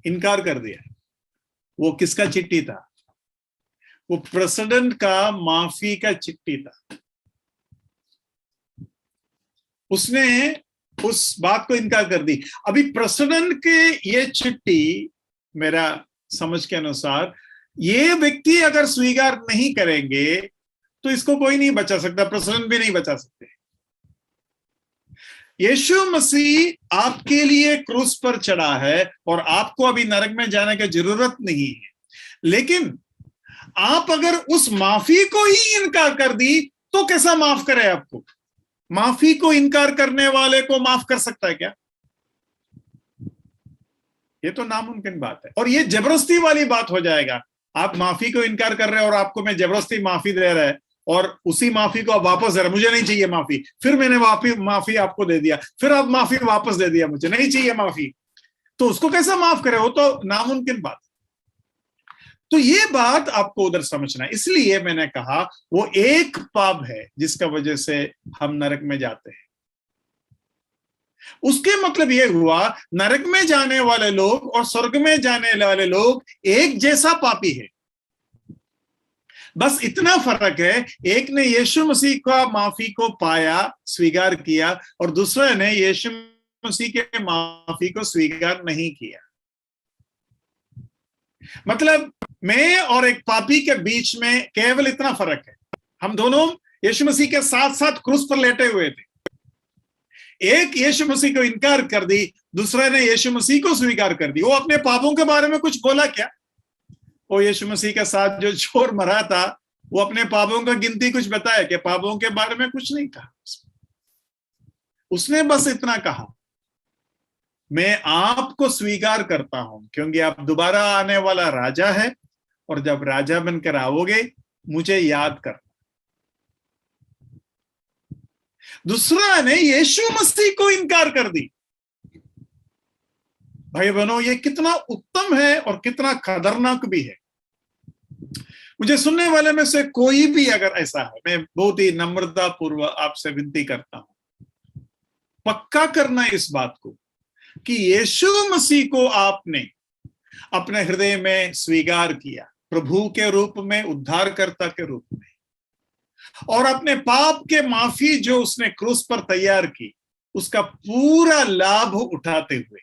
इनकार कर दिया। वो किसका चिट्ठी था? वो प्रेसिडेंट का माफी का चिट्ठी था। उसने उस बात को इनकार कर दी। अभी प्रेसिडेंट के ये चिट्ठी, मेरा समझ के अनुसार, ये व्यक्ति अगर स्वीकार नहीं करेंगे तो इसको कोई नहीं बचा सकता, प्रेसिडेंट भी नहीं बचा सकते। यीशु मसीह आपके लिए क्रूस पर चढ़ा है और आपको अभी नरक में जाने की जरूरत नहीं है, लेकिन आप अगर उस माफी को ही इनकार कर दी तो कैसा माफ करे आपको? माफी को इनकार करने वाले को माफ कर सकता है क्या? ये तो नामुमकिन बात है, और ये जबरदस्ती वाली बात हो जाएगा। आप माफी को इनकार कर रहे हैं और आपको मैं जबरदस्ती माफी दे रहा है, और उसी माफी को आप वापस दे रहे, मुझे नहीं चाहिए माफी, फिर मैंने माफी आपको दे दिया, फिर आप माफी वापस दे दिया, मुझे नहीं चाहिए माफी, तो उसको कैसा माफ करे? वो तो नामुमकिन बात। तो ये बात आपको उधर समझना है। इसलिए मैंने कहा वो एक पाप है जिसका वजह से हम नरक में जाते हैं। उसके मतलब ये हुआ नरक में जाने वाले लोग और स्वर्ग में जाने वाले लोग एक जैसा पापी है, बस इतना फर्क है, एक ने यीशु मसीह का माफी को पाया, स्वीकार किया, और दूसरे ने यीशु मसीह के माफी को स्वीकार नहीं किया। मतलब मैं और एक पापी के बीच में केवल इतना फर्क है, हम दोनों यीशु मसीह के साथ साथ क्रूस पर लेटे हुए थे। एक यीशु मसीह को इनकार कर दी, दूसरे ने यीशु मसीह को स्वीकार कर दी। वो अपने पापों के बारे में कुछ बोला क्या? वो यीशु मसीह के साथ जो चोर मरा था, वो अपने पापों का गिनती कुछ बताया कि पापों के बारे में कुछ नहीं कहा। उसने बस इतना कहा, मैं आपको स्वीकार करता हूं क्योंकि आप दोबारा आने वाला राजा है, और जब राजा बनकर आओगे मुझे याद करना। दूसरा ने यीशु मसीह को इनकार कर दी। भाई बहनों, ये कितना उत्तम है और कितना खतरनाक भी है। मुझे सुनने वाले में से कोई भी अगर ऐसा है, मैं बहुत ही नम्रता पूर्वक आपसे विनती करता हूं, पक्का करना इस बात को कि यीशु मसीह को आपने अपने हृदय में स्वीकार किया, प्रभु के रूप में, उद्धारकर्ता के रूप में, और अपने पाप के माफी जो उसने क्रूस पर तैयार की, उसका पूरा लाभ उठाते हुए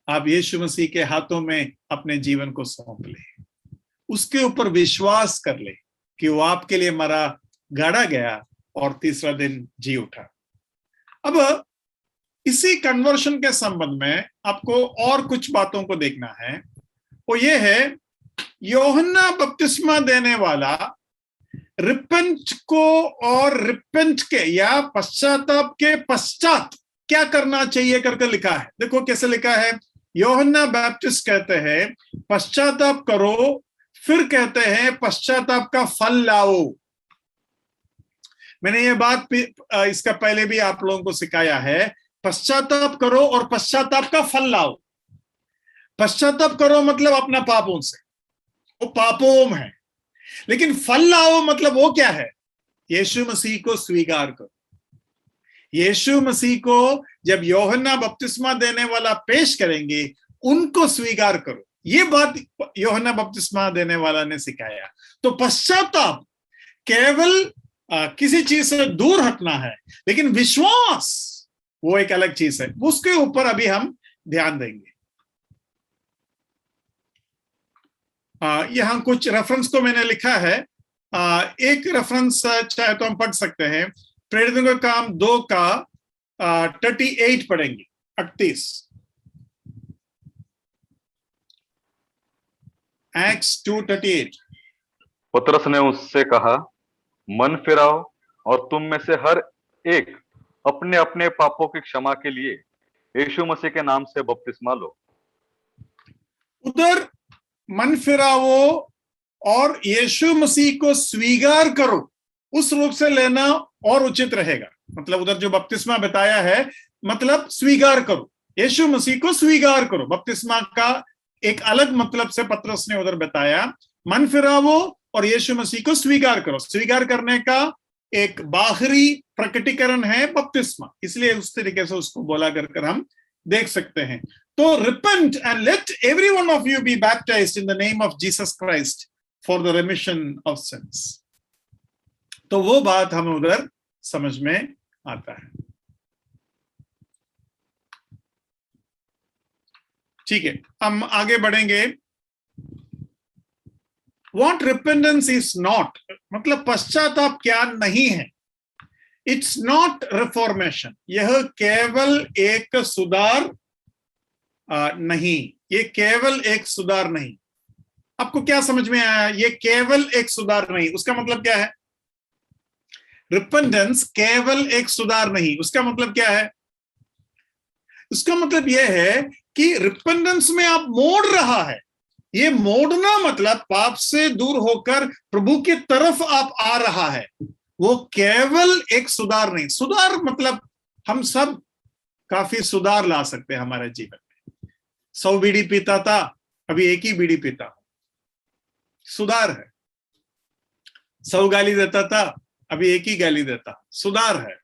आप यीशु मसीह के हाथों में अपने जीवन को सौंप ले, उसके ऊपर विश्वास कर ले कि वो आपके लिए मरा, गाड़ा गया और तीसरा दिन जी उठा। अब इसी कन्वर्शन के संबंध में आपको और कुछ बातों को देखना है। वो ये है, यूहन्ना बपतिस्मा देने वाला रिपेंट को और रिपेंट के या पश्चाताप के पश्चात क्या करना चाहिए करके लिखा है। देखो कैसे लिखा है। यूहन्ना बैप्टिस्ट कहते हैं पश्चाताप करो, फिर कहते हैं पश्चाताप का फल लाओ। मैंने ये बात इसका पहले भी आप लोगों को सिखाया है, पश्चाताप करो और पश्चाताप का फल लाओ। पश्चाताप करो मतलब अपना पापों से, वो पापों है, लेकिन फल लाओ मतलब वो क्या है? यीशु मसीह को स्वीकार करो। यीशु मसीह को जब यूहन्ना बपतिस्मा देने वाला पेश करेंगे, उनको स्वीकार करो। ये बात यूहन्ना बपतिस्मा देने वाला ने सिखाया। तो पश्चाताप केवल किसी चीज से दूर हटना है, लेकिन विश्वास वो एक अलग चीज है, उसके ऊपर अभी हम ध्यान देंगे। यहां कुछ रेफरेंस को मैंने लिखा है। एक रेफरेंस चाहे तो हम पढ़ सकते हैं। प्रेरितों का काम 2 का 38 पढ़ेंगे, 38। Acts 2:38। पतरस ने उससे कहा, मन फिराओ और तुम में से हर एक अपने अपने पापों की क्षमा के लिए यीशु मसीह के नाम से बपतिस्मा लो। उधर मन फिराओ और यीशु मसीह को स्वीकार करो, उस रूप से लेना और उचित रहेगा। मतलब उधर जो बपतिस्मा बताया है, मतलब स्वीकार करो, यीशु मसीह को स्वीकार करो। बपतिस्मा का एक अलग मतलब से पतरस ने उधर बताया, मन फिराओ और यीशु मसीह को स्वीकार करो। स्वीकार करने का एक बाहरी प्रकटीकरण है बपतिस्मा, इसलिए उस तरीके से उसको बोला कर हम देख सकते हैं। तो repent and let every one of you be baptized in the name of Jesus Christ for the remission of sins. तो वो बात हमें उधर समझ में आता है। ठीक है, हम आगे बढ़ेंगे। What repentance is not, मतलब पश्चाताप क्या नहीं है। It's not reformation, यह केवल एक सुधार नहीं, ये केवल एक सुधार नहीं। आपको क्या समझ में आया? ये केवल एक सुधार नहीं, उसका मतलब क्या है? रिपेंटेंस केवल एक सुधार नहीं, उसका मतलब क्या है? उसका मतलब यह है कि रिपेंटेंस में आप मोड़ रहा है। ये मोड़ना मतलब पाप से दूर होकर प्रभु की तरफ आप आ रहा है, वो केवल एक सुधार नहीं। सुधार मतलब हम सब काफी सुधार ला सकते हैं हमारे जीवन में। 100 बीड़ी पीता था, अभी एक ही बीड़ी पीता हूं, सुधार है। 100 गाली देता था, अभी एक ही गाली देता, सुधार है।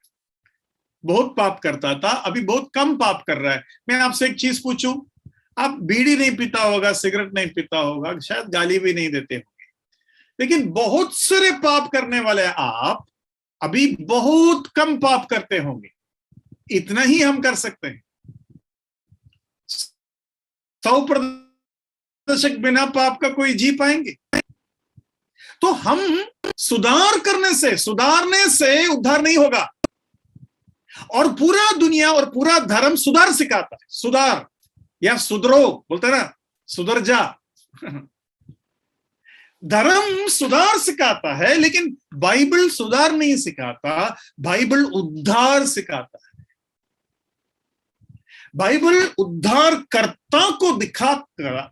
बहुत पाप करता था, अभी बहुत कम पाप कर रहा है। मैं आपसे एक चीज पूछूं, आप बीड़ी नहीं पीता होगा, सिगरेट नहीं पीता होगा, शायद गाली भी नहीं देते होंगे, लेकिन बहुत सारे पाप करने वाले आप अभी बहुत कम पाप करते होंगे। इतना ही हम कर सकते हैं। 100% बिना पाप का कोई जी पाएंगे? तो हम सुधारने से उद्धार नहीं होगा। और पूरा दुनिया और पूरा धर्म सुधार सिखाता है। सुधार या सुधरो बोलते हैं ना, सुधर जा। धर्म सुधार सिखाता है, लेकिन बाइबल सुधार नहीं सिखाता, बाइबल उद्धार सिखाता है। बाइबल उद्धारकर्ता को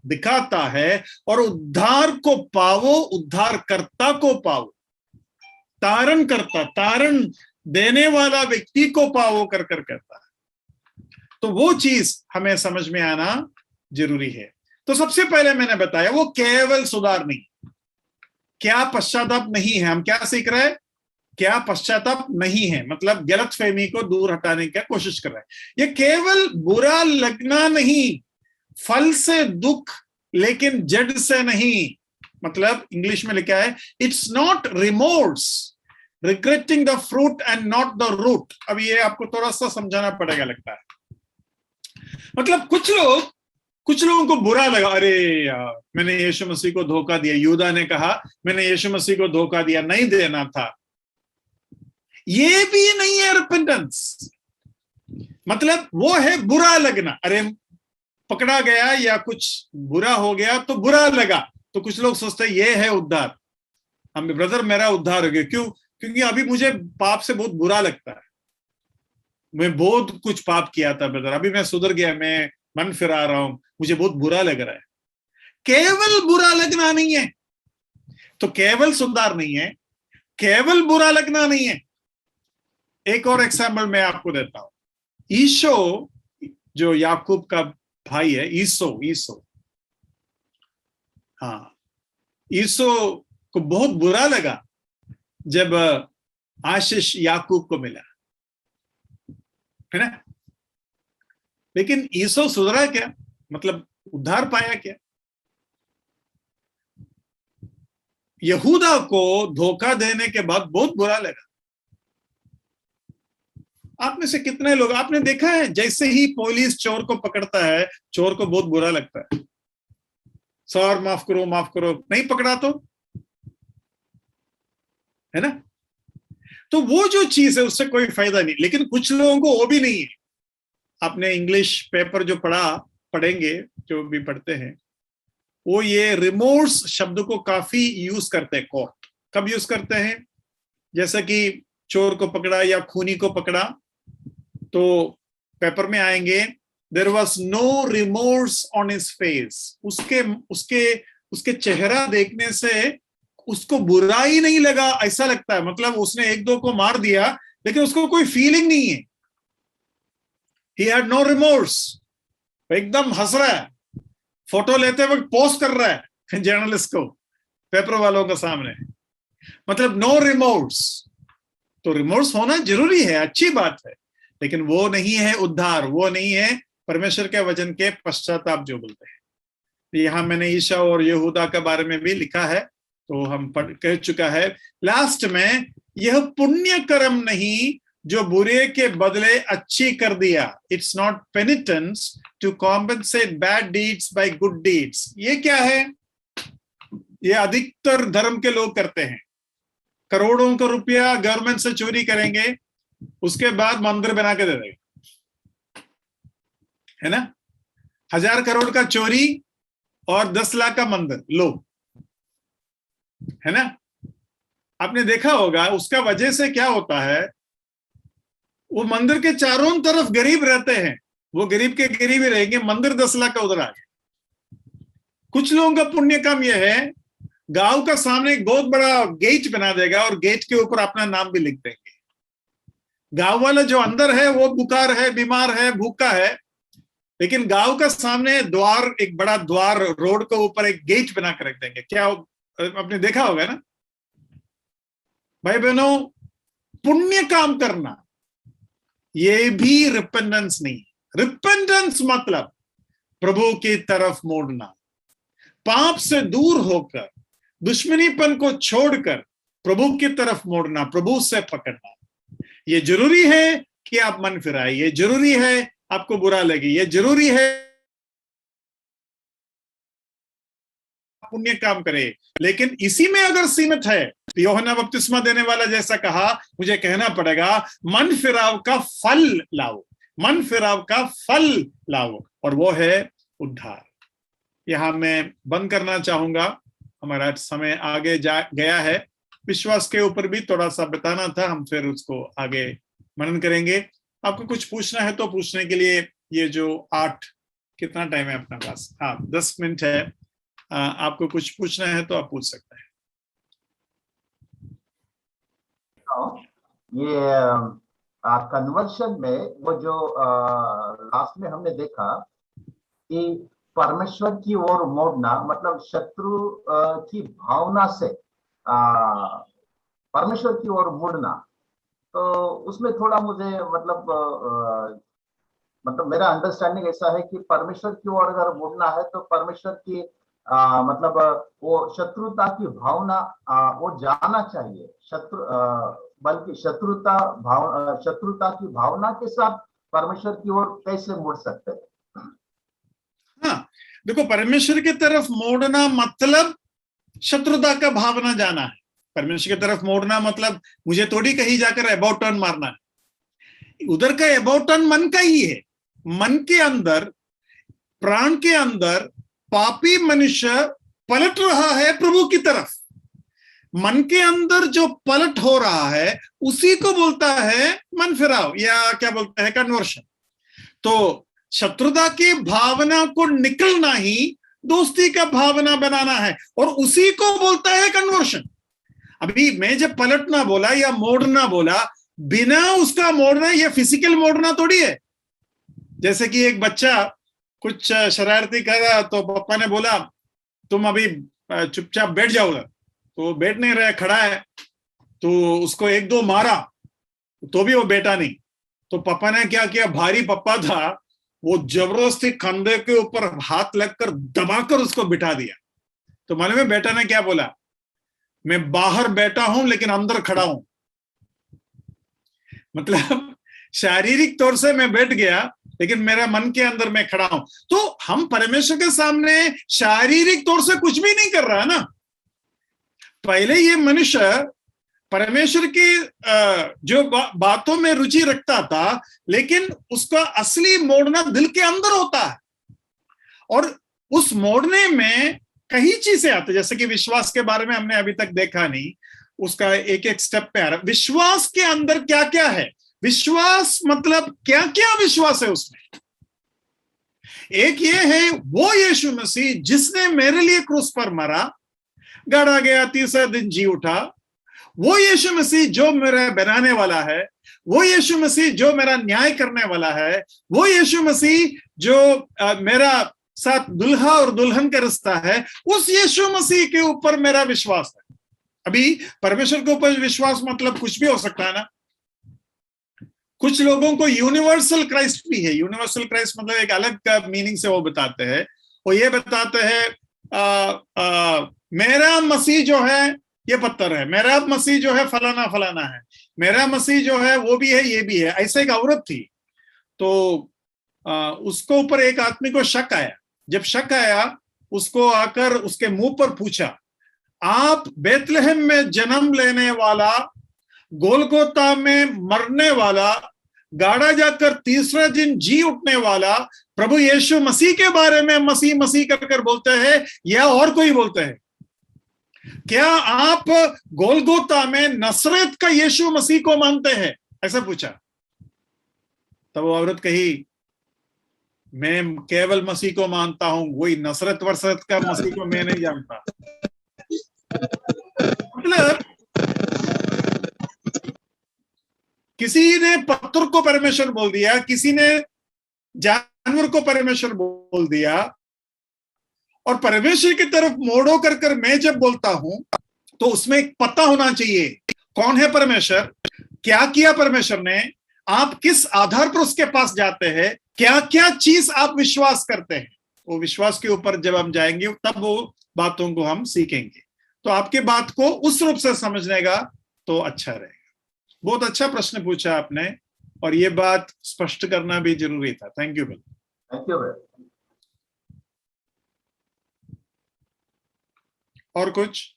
दिखाता है, और उद्धार को पावो, उद्धारकर्ता को पावो, तारण देने वाला व्यक्ति को पावो कर कहता है। तो वो चीज हमें समझ में आना जरूरी है। तो सबसे पहले मैंने बताया वो केवल सुधार नहीं, क्या पश्चाताप नहीं है। हम क्या सीख रहे हैं? क्या पश्चाताप नहीं है, मतलब गलतफहमी को दूर हटाने की कोशिश कर रहे हैं। ये केवल बुरा लगना नहीं, फल से दुख लेकिन जड़ से नहीं। मतलब इंग्लिश में लिखा है, it's not remorse, regretting the fruit and not the root. अब ये आपको थोड़ा सा समझाना पड़ेगा लगता है। मतलब कुछ लोगों को बुरा लगा, अरे यार मैंने यीशु मसीह को धोखा दिया। यूदा ने कहा मैंने यीशु मसीह को धोखा दिया, नहीं देना था। ये भी नहीं है रिपेंटेंस। मतलब वो है बुरा लगना, अरे पकड़ा गया या कुछ बुरा हो गया तो बुरा लगा, तो कुछ लोग सोचते हैं ये है उद्धार। हम ब्रदर मेरा उद्धार हो गया, क्यों? क्योंकि अभी मुझे पाप से बहुत बुरा लगता है। मैं बहुत कुछ पाप किया था ब्रदर, अभी मैं सुधर गया, मैं मन फिरा रहा हूं, मुझे बहुत बुरा लग रहा है। केवल बुरा लगना नहीं है, तो केवल सुधार नहीं है, केवल बुरा लगना नहीं है। एक और एग्जाम्पल मैं आपको देता हूं। ईसो जो याकूब का भाई है, ईसो हाँ, ईसो को बहुत बुरा लगा जब आशीष याकूब को मिला, है ना? लेकिन ईसो सुधरा क्या? मतलब उद्धार पाया क्या? यहूदा को धोखा देने के बाद बहुत बुरा लगा। आप में से कितने लोग आपने देखा है, जैसे ही पुलिस चोर को पकड़ता है, चोर को बहुत बुरा लगता है, सर माफ करो, नहीं पकड़ा तो, है ना? तो वो जो चीज है उससे कोई फायदा नहीं। लेकिन कुछ लोगों को वो भी नहीं है। आपने इंग्लिश पेपर जो पढ़ेंगे, जो भी पढ़ते हैं, वो ये रिमोर्स शब्द को काफी यूज करते हैं। कोर्ट कब यूज करते हैं? जैसा कि चोर को पकड़ा या खूनी को पकड़ा, तो पेपर में आएंगे, there was no remorse on his face. उसके चेहरा देखने से उसको बुरा ही नहीं लगा, ऐसा लगता है। मतलब उसने एक दो को मार दिया, लेकिन उसको कोई फीलिंग नहीं है। He had no remorse, एकदम हंस रहा है, फोटो लेते वक्त पोस्ट कर रहा है जर्नलिस्ट को, पेपर वालों के सामने। मतलब नो रिमोर्स। तो रिमोर्स होना जरूरी है, अच्छी बात है, लेकिन वो नहीं है उद्धार, वो नहीं है परमेश्वर के वचन के पश्चात आप जो बोलते हैं। यहाँ मैंने ईशा और यहूदा के बारे में भी लिखा है, तो हम कह चुका है लास्ट में, यह पुण्य कर्म नहीं जो बुरे के बदले अच्छी कर दिया। It's not penitence to compensate bad deeds by good deeds. ये क्या है? ये अधिकतर धर्म के लोग करते हैं। करोड़ों का रुपया गवर्नमेंट से चोरी करेंगे, उसके बाद मंदिर बना के दे देंगे, है ना? 1000 करोड़ का चोरी और 10 लाख का मंदिर, लो, है ना? आपने देखा होगा उसका वजह से क्या होता है, वो मंदिर के चारों तरफ गरीब रहते हैं, वो गरीब के गरीब ही रहेंगे, मंदिर 10 लाख का उधर आ गया। कुछ लोगों का पुण्य काम यह है, गांव का सामने एक बहुत बड़ा गेट बना देगा और गेट के ऊपर अपना नाम भी लिख देंगे। गांव वाला जो अंदर है वो बुखार है, बीमार है, भूखा है, लेकिन गांव का सामने द्वार, एक बड़ा द्वार, रोड के ऊपर एक गेट बना कर रख देंगे। क्या आपने देखा होगा ना भाई बहनों? पुण्य काम करना ये भी रिपेंडेंस नहीं। रिपेंडेंस मतलब प्रभु की तरफ मोड़ना, पाप से दूर होकर, दुश्मनीपन को छोड़कर प्रभु की तरफ मोड़ना, प्रभु से पकड़ना। ये जरूरी है कि आप मन फिराए, ये जरूरी है आपको बुरा लगे, ये जरूरी है पुण्य काम करे, लेकिन इसी में अगर सीमित है तो यूहन्ना बपतिस्मा देने वाला जैसा कहा, मुझे कहना पड़ेगा मन फिराव का फल लाओ, मन फिराव का फल लाओ, और वो है उद्धार। यहां मैं बंद करना चाहूंगा, हमारा समय आगे जा गया है। विश्वास के ऊपर भी थोड़ा सा बताना था, हम फिर उसको आगे मनन करेंगे। आपको कुछ पूछना है तो पूछने के लिए, ये जो 8 कितना टाइम है अपना पास? हाँ, 10 मिनट है। आपको कुछ पूछना है तो आप पूछ सकते हैं। ये कन्वर्शन में वो जो लास्ट में हमने देखा कि परमेश्वर की ओर मोड़ना, मतलब शत्रु की भावना से परमेश्वर की ओर मुड़ना, तो उसमें थोड़ा मुझे मतलब मेरा अंडरस्टैंडिंग ऐसा है कि परमेश्वर की ओर अगर मुड़ना है तो परमेश्वर की मतलब वो शत्रुता की भावना वो जाना चाहिए, बल्कि शत्रुता की भावना के साथ परमेश्वर की ओर कैसे मुड़ सकते हैं? हाँ, देखो, परमेश्वर की तरफ मोड़ना मतलब शत्रुता का भावना जाना है। परमेश्वर की तरफ मोड़ना मतलब मुझे थोड़ी कहीं जाकर अबाउट टर्न मारना है। उधर का अबाउट टर्न मन का ही है। मन के अंदर, प्राण के अंदर पापी मनुष्य पलट रहा है प्रभु की तरफ। मन के अंदर जो पलट हो रहा है उसी को बोलता है मन फिराव, या क्या बोलते हैं, कन्वर्शन। तो शत्रुता की भावना को निकलना ही दोस्ती का भावना बनाना है, और उसी को बोलता है कन्वर्शन। अभी मैं जब पलटना बोला या मोड़ना बोला, बिना उसका मोड़ना, ये फिजिकल मोड़ना थोड़ी है। जैसे कि एक बच्चा कुछ शरारती कर रहा, तो पापा ने बोला तुम अभी चुपचाप बैठ जाओ, तो बैठ नहीं रहा, खड़ा है, तो उसको 1-2 मारा तो भी वो बैठा नहीं। तो पापा ने क्या किया, भारी पप्पा था, वो जबरदस्ती कंधे के ऊपर हाथ लगकर दबाकर उसको बिठा दिया। तो मालूम है बेटा ने क्या बोला, मैं बाहर बैठा हूं लेकिन अंदर खड़ा हूं। मतलब शारीरिक तौर से मैं बैठ गया लेकिन मेरा मन के अंदर मैं खड़ा हूं। तो हम परमेश्वर के सामने शारीरिक तौर से कुछ भी नहीं कर रहा है ना। पहले ये मनुष्य परमेश्वर की जो बातों में रुचि रखता था, लेकिन उसका असली मोड़ना दिल के अंदर होता है, और उस मोड़ने में कई चीजें आती, जैसे कि विश्वास के बारे में हमने अभी तक देखा नहीं, उसका एक एक स्टेप पे आ रहा। विश्वास के अंदर क्या क्या है, विश्वास मतलब क्या क्या विश्वास है उसमें। एक ये है वो यीशु मसीह जिसने मेरे लिए क्रूस पर मरा, गाड़ा गया, तीसरे दिन जी उठा। वो यीशु मसीह जो मेरा बनाने वाला है, वो यीशु मसीह जो मेरा न्याय करने वाला है, वो यीशु मसीह जो मेरा साथ दुल्हा और दुल्हन का रिश्ता है, उस यीशु मसीह के ऊपर मेरा विश्वास है। अभी परमेश्वर के ऊपर विश्वास मतलब कुछ भी हो सकता है ना। कुछ लोगों को यूनिवर्सल क्राइस्ट भी है। यूनिवर्सल क्राइस्ट मतलब एक अलग मीनिंग से वो बताते हैं। वो ये बताते हैं मेरा मसीह जो है ये पत्थर है, मेरा मसीह जो है फलाना फलाना है, मेरा मसीह जो है वो भी है ये भी है। ऐसे एक औरत थी, तो उसको ऊपर एक आदमी को शक आया। जब शक आया, उसको आकर उसके मुंह पर पूछा, आप बेथलेहम में जन्म लेने वाला, गोलगोता में मरने वाला, गाड़ा जाकर तीसरा दिन जी उठने वाला प्रभु यीशु मसीह के बारे में मसीह मसीह कर बोलते हैं या और कोई बोलते हैं? क्या आप गोलगोता में नसरत का यीशु मसीह को मानते हैं? ऐसा पूछा। तब वो औरत कही, मैं केवल मसीह को मानता हूं, वही नसरत वरसरत का मसीह को मैं नहीं जानता। मतलब किसी ने पत्थर को परमेश्वर बोल दिया, किसी ने जानवर को परमेश्वर बोल दिया, और परमेश्वर की तरफ मोड़ो कर मैं जब बोलता हूं तो उसमें एक पता होना चाहिए, कौन है परमेश्वर, क्या किया परमेश्वर ने, आप किस आधार पर उसके पास जाते हैं, क्या क्या चीज आप विश्वास करते हैं। वो विश्वास के ऊपर जब हम जाएंगे तब वो बातों को हम सीखेंगे। तो आपके बात को उस रूप से समझने का तो अच्छा रहेगा। बहुत अच्छा प्रश्न पूछा आपने, और ये बात स्पष्ट करना भी जरूरी था। Thank you brother. Thank you brother. और कुछ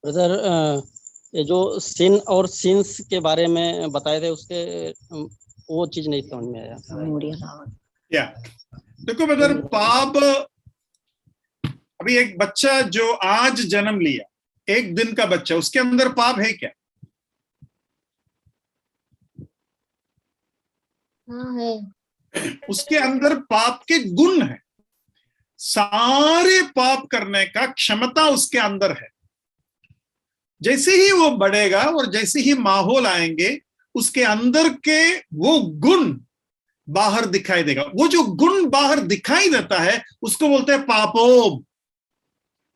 ब्रदर? ये जो सिन और सिंस के बारे में बताए थे, उसके वो चीज नहीं समझ में आया। या देखो ब्रदर, पाप, अभी एक बच्चा जो आज जन्म लिया, एक दिन का बच्चा, उसके अंदर पाप है क्या? हाँ है। उसके अंदर पाप के गुण है, सारे पाप करने का क्षमता उसके अंदर है। जैसे ही वो बढ़ेगा और जैसे ही माहौल आएंगे, उसके अंदर के वो गुण बाहर दिखाई देगा। वो जो गुण बाहर दिखाई देता है उसको बोलते हैं पापों।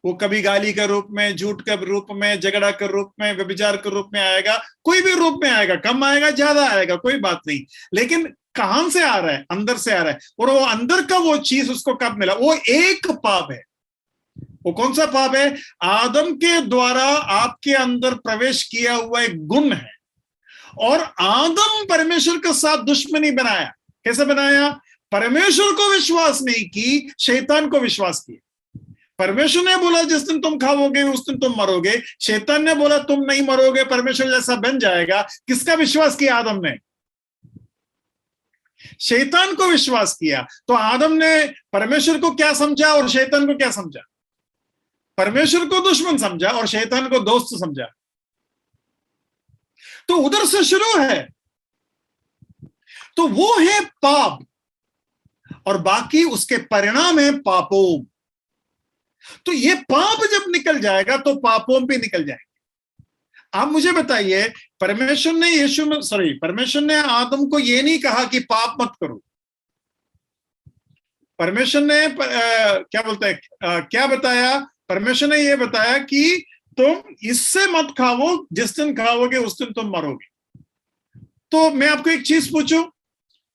वो कभी गाली के रूप में, झूठ के रूप में, झगड़ा के रूप में, व्यभिचार के रूप में आएगा, कोई भी रूप में आएगा, कम आएगा ज्यादा आएगा, कोई बात नहीं, लेकिन कहां से आ रहा है? अंदर से आ रहा है। और वो अंदर का वो चीज उसको कब मिला? वो एक पाप है। वो कौन सा पाप है? आदम के द्वारा आपके अंदर प्रवेश किया हुआ एक गुण है। और आदम परमेश्वर के साथ दुश्मनी बनाया। कैसे बनाया? परमेश्वर को विश्वास नहीं की, शैतान को विश्वास किया। परमेश्वर ने बोला जिस दिन तुम खाओगे उस दिन तुम मरोगे, शैतान ने बोला तुम नहीं मरोगे, परमेश्वर जैसा बन जाएगा। किसका विश्वास किया? आदम ने। शैतान को विश्वास किया। तो आदम ने परमेश्वर को क्या समझा और शैतान को क्या समझा? परमेश्वर को दुश्मन समझा और शैतान को दोस्त समझा। तो उधर से शुरू है। तो वो है पाप, और बाकी उसके परिणाम है पापों। तो ये पाप जब निकल जाएगा तो पापों भी निकल जाएंगे। आप मुझे बताइए, परमेश्वर ने आदम को ये नहीं कहा कि पाप मत करो। परमेश्वर ने क्या बोलते हैं, क्या बताया? परमेश्वर ने ये बताया कि तुम इससे मत खाओ, जिस दिन खाओगे उस दिन तुम मरोगे। तो मैं आपको एक चीज पूछूं,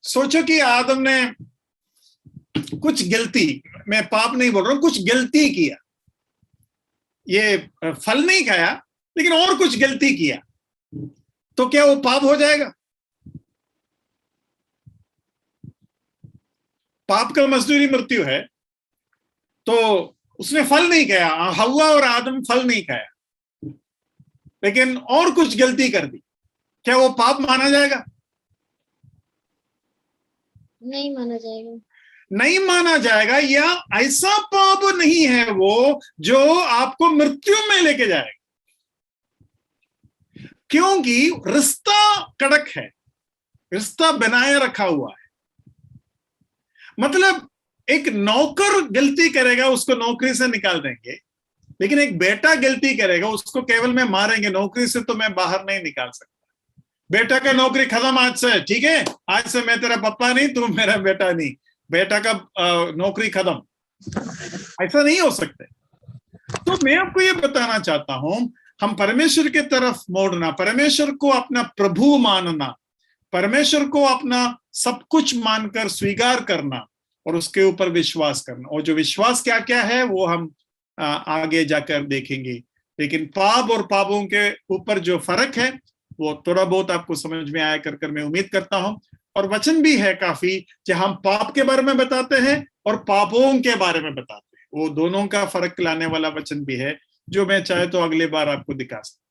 सोचो कि आदम ने कुछ गलती, मैं पाप नहीं बोल रहा हूं, कुछ गलती किया, ये फल नहीं खाया लेकिन और कुछ गलती किया, तो क्या वो पाप हो जाएगा? पाप का मजदूरी मृत्यु है। तो उसने फल नहीं खाया, हव्वा और आदम फल नहीं खाया, लेकिन और कुछ गलती कर दी, क्या वो पाप माना जाएगा? नहीं माना जाएगा। नहीं माना जाएगा, या ऐसा पाप नहीं है वो जो आपको मृत्यु में लेके जाएगा। क्योंकि रिश्ता कड़क है, रिश्ता बनाए रखा हुआ है। मतलब एक नौकर गलती करेगा, उसको नौकरी से निकाल देंगे, लेकिन एक बेटा गलती करेगा, उसको केवल में मारेंगे, नौकरी से तो मैं बाहर नहीं निकाल सकता। बेटा का नौकरी खत्म आज से, ठीक है, आज से मैं तेरा पप्पा नहीं, तू मेरा बेटा नहीं, बेटा का नौकरी खत्म। ऐसा नहीं हो सकते। तो मैं आपको ये बताना चाहता हूं, हम परमेश्वर के तरफ मोड़ना, परमेश्वर को अपना प्रभु मानना, परमेश्वर को अपना सब कुछ मानकर स्वीकार करना और उसके ऊपर विश्वास करना। और जो विश्वास क्या क्या है वो हम आगे जाकर देखेंगे। लेकिन पाप और पापों के ऊपर जो फर्क है वो थोड़ा बहुत आपको समझ में आया कर मैं उम्मीद करता हूं। और वचन भी है काफी जहां हम पाप के बारे में बताते हैं और पापों के बारे में बताते हैं, वो दोनों का फर्क लाने वाला वचन भी है, जो मैं चाहे तो अगले बार आपको दिखा सकता